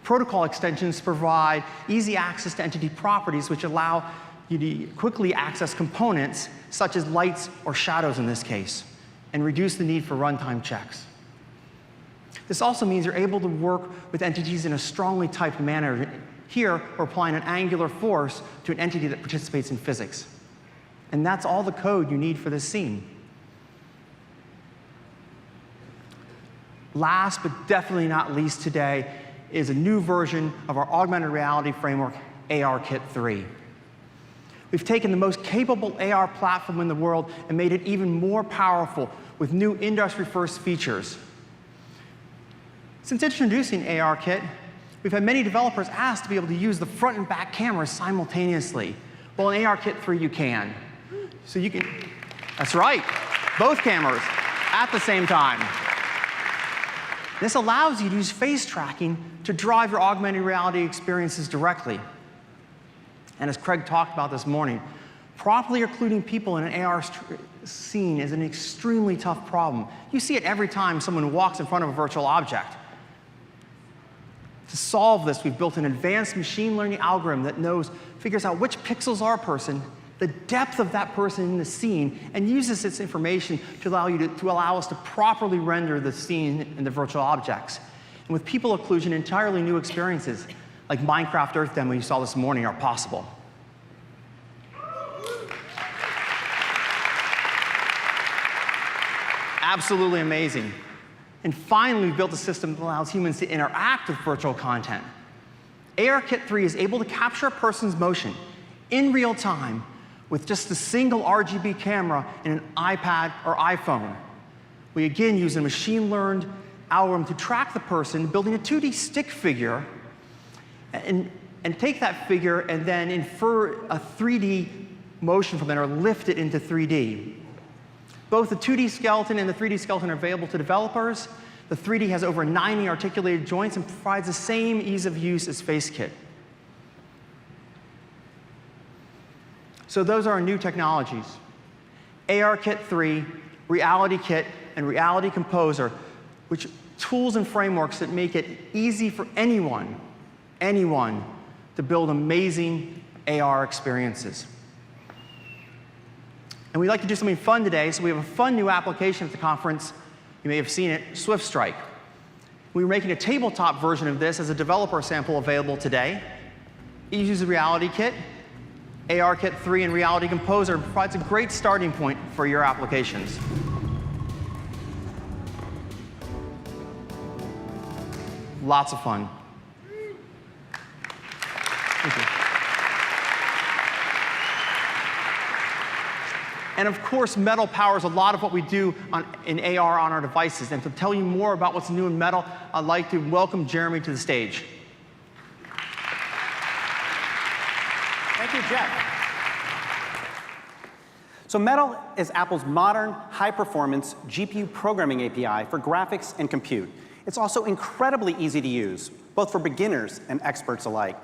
Protocol extensions provide easy access to entity properties, which allow you to quickly access components, such as lights or shadows in this case, and reduce the need for runtime checks. This also means you're able to work with entities in a strongly typed manner. Here, we're applying an angular force to an entity that participates in physics. And that's all the code you need for this scene. Last, but definitely not least today, is a new version of our augmented reality framework, ARKit 3. We've taken the most capable AR platform in the world and made it even more powerful with new industry-first features. Since introducing ARKit, we've had many developers ask to be able to use the front and back cameras simultaneously. Well, in ARKit 3, you can. So you can, that's right, both cameras at the same time. This allows you to use face tracking to drive your augmented reality experiences directly. And as Craig talked about this morning, properly including people in an AR scene is an extremely tough problem. You see it every time someone walks in front of a virtual object. To solve this, we've built an advanced machine learning algorithm that figures out which pixels are a person, the depth of that person in the scene, and uses its information to allow us to properly render the scene and the virtual objects. And with people occlusion, entirely new experiences, like Minecraft Earth demo you saw this morning, are possible. Absolutely amazing. And finally, we've built a system that allows humans to interact with virtual content. ARKit 3 is able to capture a person's motion in real time with just a single RGB camera in an iPad or iPhone. We again use a machine-learned algorithm to track the person, building a 2D stick figure, and take that figure and then infer a 3D motion from it or lift it into 3D. Both the 2D skeleton and the 3D skeleton are available to developers. The 3D has over 90 articulated joints and provides the same ease of use as FaceKit. So those are our new technologies: ARKit 3, RealityKit, and Reality Composer, which tools and frameworks that make it easy for anyone to build amazing AR experiences. And we'd like to do something fun today, so we have a fun new application at the conference. You may have seen it, Swift Strike. We're making a tabletop version of this as a developer sample available today. It uses RealityKit, ARKit 3, and Reality Composer, and provides a great starting point for your applications. Lots of fun. Thank you. And of course, Metal powers a lot of what we do in AR on our devices. And to tell you more about what's new in Metal, I'd like to welcome Jeremy to the stage. Thank you, Jeff. So Metal is Apple's modern, high-performance GPU programming API for graphics and compute. It's also incredibly easy to use, both for beginners and experts alike.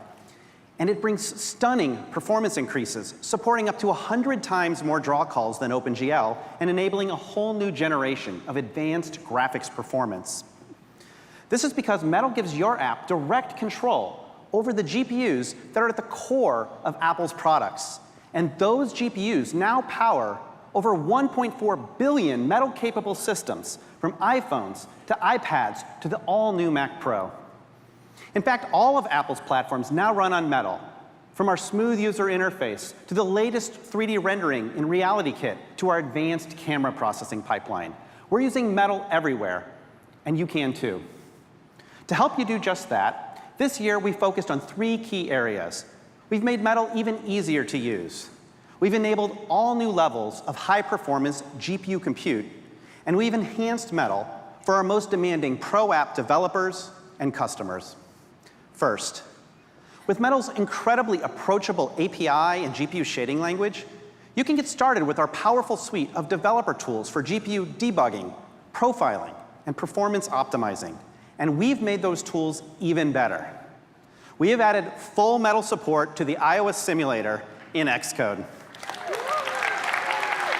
And it brings stunning performance increases, supporting up to 100 times more draw calls than OpenGL, and enabling a whole new generation of advanced graphics performance. This is because Metal gives your app direct control over the GPUs that are at the core of Apple's products. And those GPUs now power over 1.4 billion Metal-capable systems, from iPhones to iPads to the all-new Mac Pro. In fact, all of Apple's platforms now run on Metal, from our smooth user interface to the latest 3D rendering in RealityKit to our advanced camera processing pipeline. We're using Metal everywhere, and you can too. To help you do just that, this year we focused on 3 key areas. We've made Metal even easier to use. We've enabled all new levels of high-performance GPU compute, and we've enhanced Metal for our most demanding Pro app developers and customers. First, with Metal's incredibly approachable API and GPU shading language, you can get started with our powerful suite of developer tools for GPU debugging, profiling, and performance optimizing. And we've made those tools even better. We have added full Metal support to the iOS simulator in Xcode.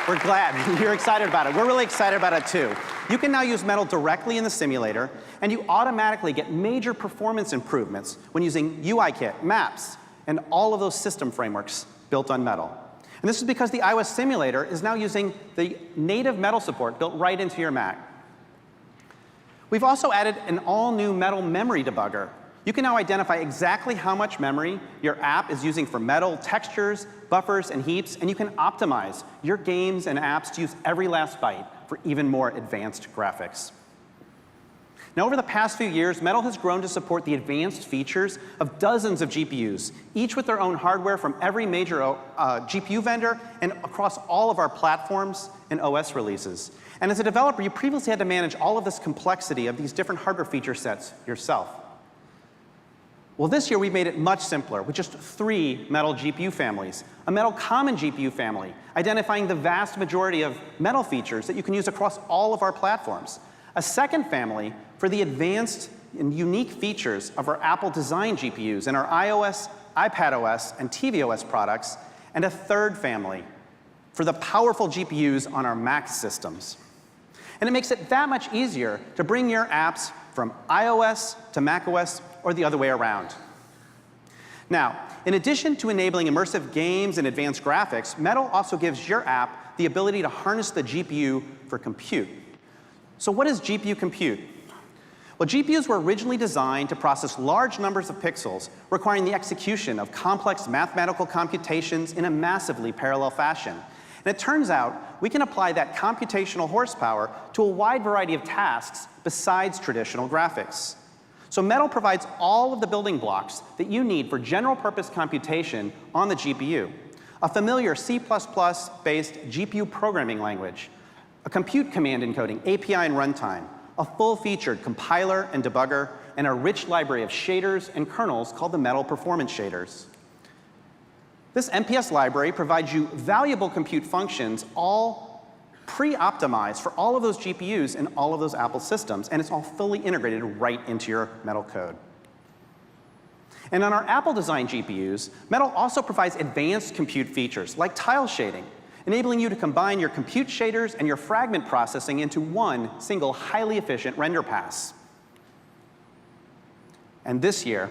We're glad you're excited about it. We're really excited about it too. You can now use Metal directly in the simulator, and you automatically get major performance improvements when using UIKit, Maps, and all of those system frameworks built on Metal. And this is because the iOS simulator is now using the native Metal support built right into your Mac. We've also added an all-new Metal memory debugger. You can now identify exactly how much memory your app is using for Metal textures, buffers, and heaps, and you can optimize your games and apps to use every last byte for even more advanced graphics. Now, over the past few years, Metal has grown to support the advanced features of dozens of GPUs, each with their own hardware from every major GPU vendor and across all of our platforms and OS releases. And as a developer, you previously had to manage all of this complexity of these different hardware feature sets yourself. Well, this year we've made it much simpler with just 3 Metal GPU families, a Metal Common GPU family, identifying the vast majority of Metal features that you can use across all of our platforms, a second family for the advanced and unique features of our Apple-designed GPUs in our iOS, iPadOS, and tvOS products, and a third family for the powerful GPUs on our Mac systems. And it makes it that much easier to bring your apps from iOS to macOS or the other way around. Now, in addition to enabling immersive games and advanced graphics, Metal also gives your app the ability to harness the GPU for compute. So what is GPU compute? Well, GPUs were originally designed to process large numbers of pixels, requiring the execution of complex mathematical computations in a massively parallel fashion. And it turns out we can apply that computational horsepower to a wide variety of tasks besides traditional graphics. So Metal provides all of the building blocks that you need for general-purpose computation on the GPU. A familiar C++-based GPU programming language, a compute command encoding API and runtime, a full-featured compiler and debugger, and a rich library of shaders and kernels called the Metal Performance Shaders. This MPS library provides you valuable compute functions, all pre-optimized for all of those GPUs and all of those Apple systems, and it's all fully integrated right into your Metal code. And on our Apple-designed GPUs, Metal also provides advanced compute features like tile shading, enabling you to combine your compute shaders and your fragment processing into one single highly efficient render pass. And this year,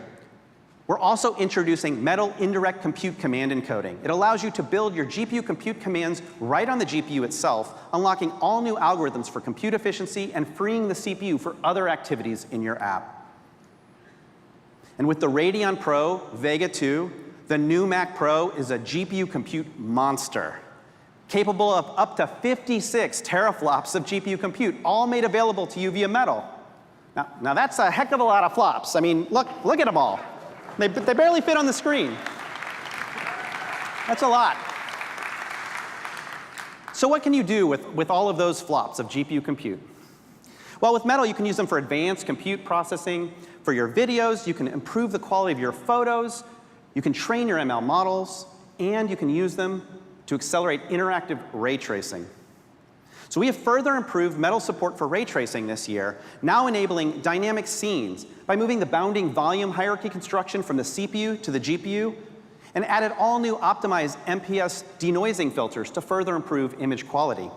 we're also introducing Metal Indirect Compute Command Encoding. It allows you to build your GPU compute commands right on the GPU itself, unlocking all new algorithms for compute efficiency and freeing the CPU for other activities in your app. And with the Radeon Pro Vega 2, the new Mac Pro is a GPU compute monster, capable of up to 56 teraflops of GPU compute, all made available to you via Metal. Now that's a heck of a lot of flops. I mean, look at them all. They barely fit on the screen. That's a lot. So what can you do with all of those flops of GPU compute? Well, with Metal, you can use them for advanced compute processing. For your videos, you can improve the quality of your photos. You can train your ML models. And you can use them to accelerate interactive ray tracing. So we have further improved Metal support for ray tracing this year, now enabling dynamic scenes by moving the bounding volume hierarchy construction from the CPU to the GPU, and added all new optimized MPS denoising filters to further improve image quality.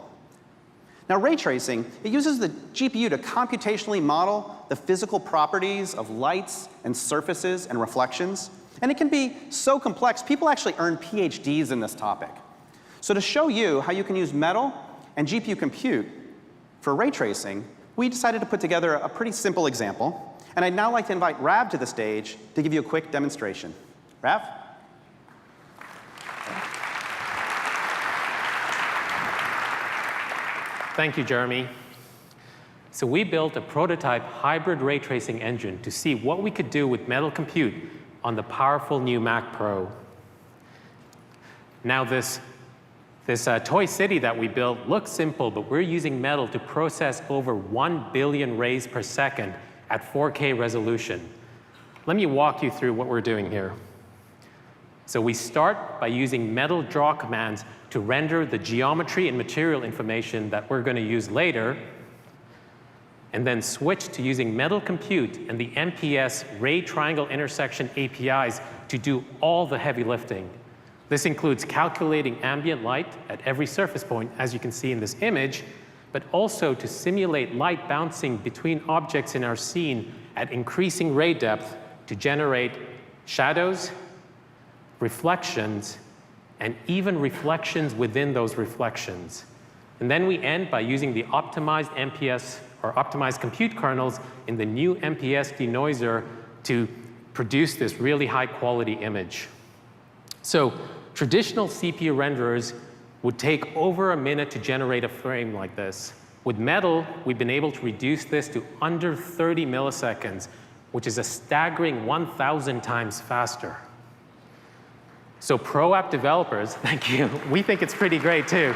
Now, ray tracing, it uses the GPU to computationally model the physical properties of lights and surfaces and reflections. And it can be so complex, people actually earn PhDs in this topic. So to show you how you can use Metal and GPU compute for ray tracing, we decided to put together a pretty simple example. And I'd now like to invite Rav to the stage to give you a quick demonstration. Rav? Thank you, Jeremy. So we built a prototype hybrid ray tracing engine to see what we could do with Metal compute on the powerful new Mac Pro. Now this toy city that we built looks simple, but we're using Metal to process over 1 billion rays per second at 4K resolution. Let me walk you through what we're doing here. So we start by using Metal draw commands to render the geometry and material information that we're going to use later, and then switch to using Metal compute and the MPS ray triangle intersection APIs to do all the heavy lifting. This includes calculating ambient light at every surface point, as you can see in this image, but also to simulate light bouncing between objects in our scene at increasing ray depth to generate shadows, reflections, and even reflections within those reflections. And then we end by using the optimized MPS or optimized compute kernels in the new MPS denoiser to produce this really high quality image. So traditional CPU renderers would take over a minute to generate a frame like this. With Metal, we've been able to reduce this to under 30 milliseconds, which is a staggering 1,000 times faster. So pro app developers, thank you, we think it's pretty great too.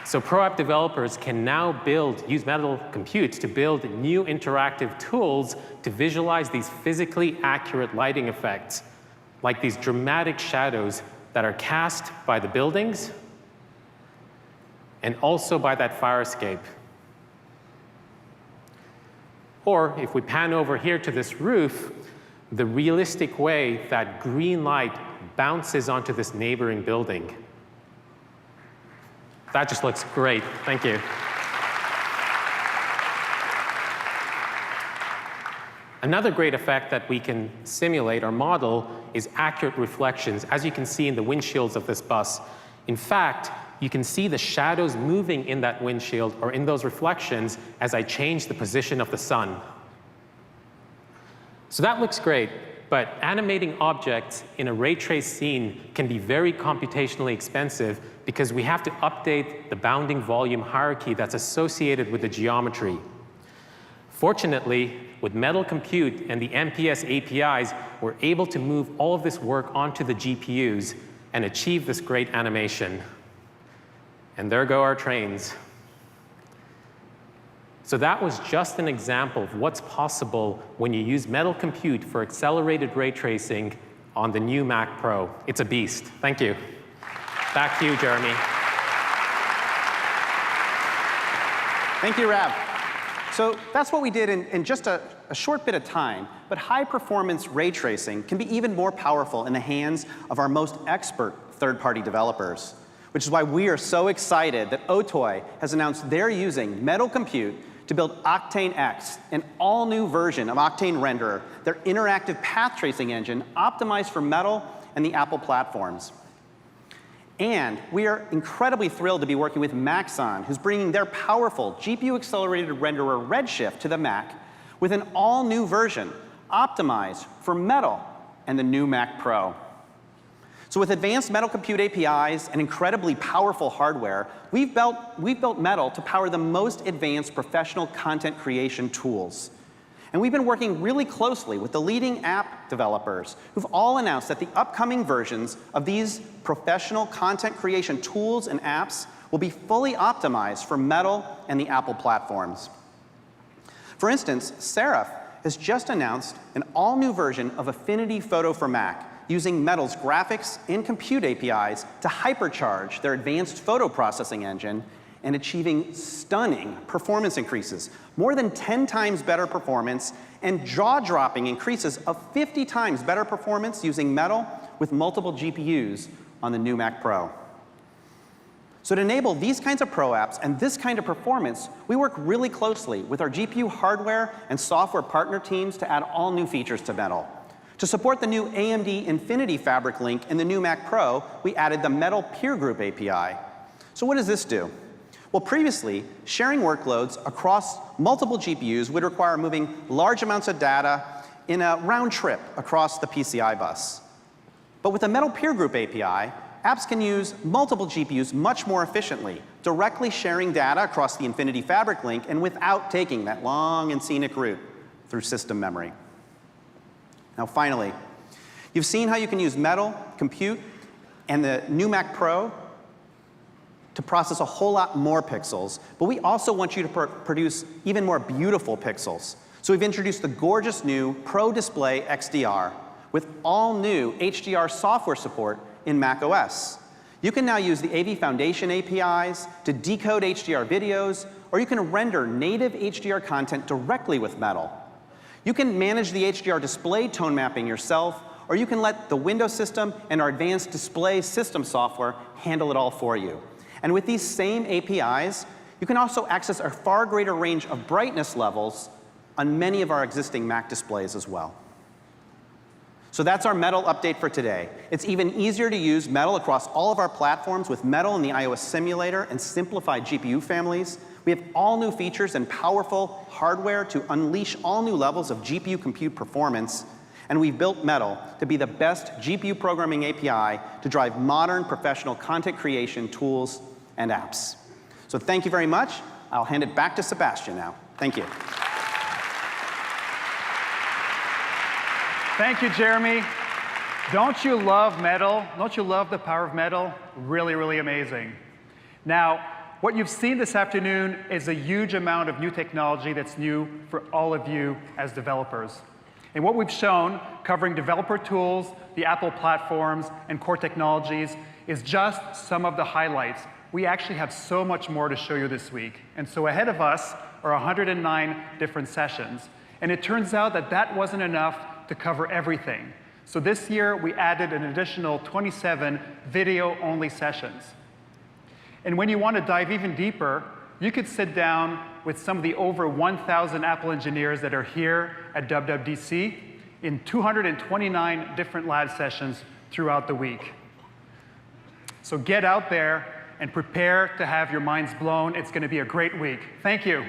So pro app developers can now use Metal compute to build new interactive tools to visualize these physically accurate lighting effects, like these dramatic shadows that are cast by the buildings and also by that fire escape. Or if we pan over here to this roof, the realistic way that green light bounces onto this neighboring building. That just looks great. Thank you. Another great effect that we can simulate or model is accurate reflections, as you can see in the windshields of this bus. In fact, you can see the shadows moving in that windshield or in those reflections as I change the position of the sun. So that looks great, but animating objects in a ray trace scene can be very computationally expensive because we have to update the bounding volume hierarchy that's associated with the geometry. Fortunately, with Metal compute and the MPS APIs, we're able to move all of this work onto the GPUs and achieve this great animation. And there go our trains. So that was just an example of what's possible when you use Metal compute for accelerated ray tracing on the new Mac Pro. It's a beast. Thank you. Back to you, Jeremy. Thank you, Rav. So that's what we did in just a short bit of time. But high-performance ray tracing can be even more powerful in the hands of our most expert third-party developers, which is why we are so excited that Otoy has announced they're using Metal compute to build Octane X, an all-new version of Octane Renderer, their interactive path tracing engine optimized for Metal and the Apple platforms. And we are incredibly thrilled to be working with Maxon, who's bringing their powerful GPU-accelerated renderer Redshift to the Mac with an all-new version optimized for Metal and the new Mac Pro. So with advanced Metal compute APIs and incredibly powerful hardware, we've built Metal to power the most advanced professional content creation tools. And we've been working really closely with the leading app developers who've all announced that the upcoming versions of these professional content creation tools and apps will be fully optimized for Metal and the Apple platforms. For instance, Seraph has just announced an all-new version of Affinity Photo for Mac, using Metal's graphics and compute APIs to hypercharge their advanced photo processing engine and achieving stunning performance increases, more than 10 times better performance, and jaw-dropping increases of 50 times better performance using Metal with multiple GPUs on the new Mac Pro. So to enable these kinds of pro apps and this kind of performance, we work really closely with our GPU hardware and software partner teams to add all new features to Metal. To support the new AMD Infinity Fabric link in the new Mac Pro, we added the Metal Peer Group API. So what does this do? Well, previously, sharing workloads across multiple GPUs would require moving large amounts of data in a round trip across the PCI bus. But with the Metal Peer Group API, apps can use multiple GPUs much more efficiently, directly sharing data across the Infinity Fabric link and without taking that long and scenic route through system memory. Now, finally, you've seen how you can use Metal, Compute, and the new Mac Pro to process a whole lot more pixels, but we also want you to produce even more beautiful pixels. So we've introduced the gorgeous new Pro Display XDR with all new HDR software support in macOS. You can now use the AV Foundation APIs to decode HDR videos, or you can render native HDR content directly with Metal. You can manage the HDR display tone mapping yourself, or you can let the Windows system and our advanced display system software handle it all for you. And with these same APIs, you can also access a far greater range of brightness levels on many of our existing Mac displays as well. So that's our Metal update for today. It's even easier to use Metal across all of our platforms with Metal in the iOS simulator and simplified GPU families. We have all new features and powerful hardware to unleash all new levels of GPU compute performance. And we've built Metal to be the best GPU programming API to drive modern professional content creation tools and apps. So thank you very much. I'll hand it back to Sebastian now. Thank you. Thank you, Jeremy. Don't you love Metal? Don't you love the power of Metal? Really, really amazing. Now, what you've seen this afternoon is a huge amount of new technology that's new for all of you as developers. And what we've shown, covering developer tools, the Apple platforms, and core technologies, is just some of the highlights. We actually have so much more to show you this week. And so ahead of us are 109 different sessions. And it turns out that that wasn't enough to cover everything. So this year, we added an additional 27 video-only sessions. And when you want to dive even deeper, you could sit down with some of the over 1,000 Apple engineers that are here at WWDC in 229 different lab sessions throughout the week. So get out there and prepare to have your minds blown. It's going to be a great week. Thank you.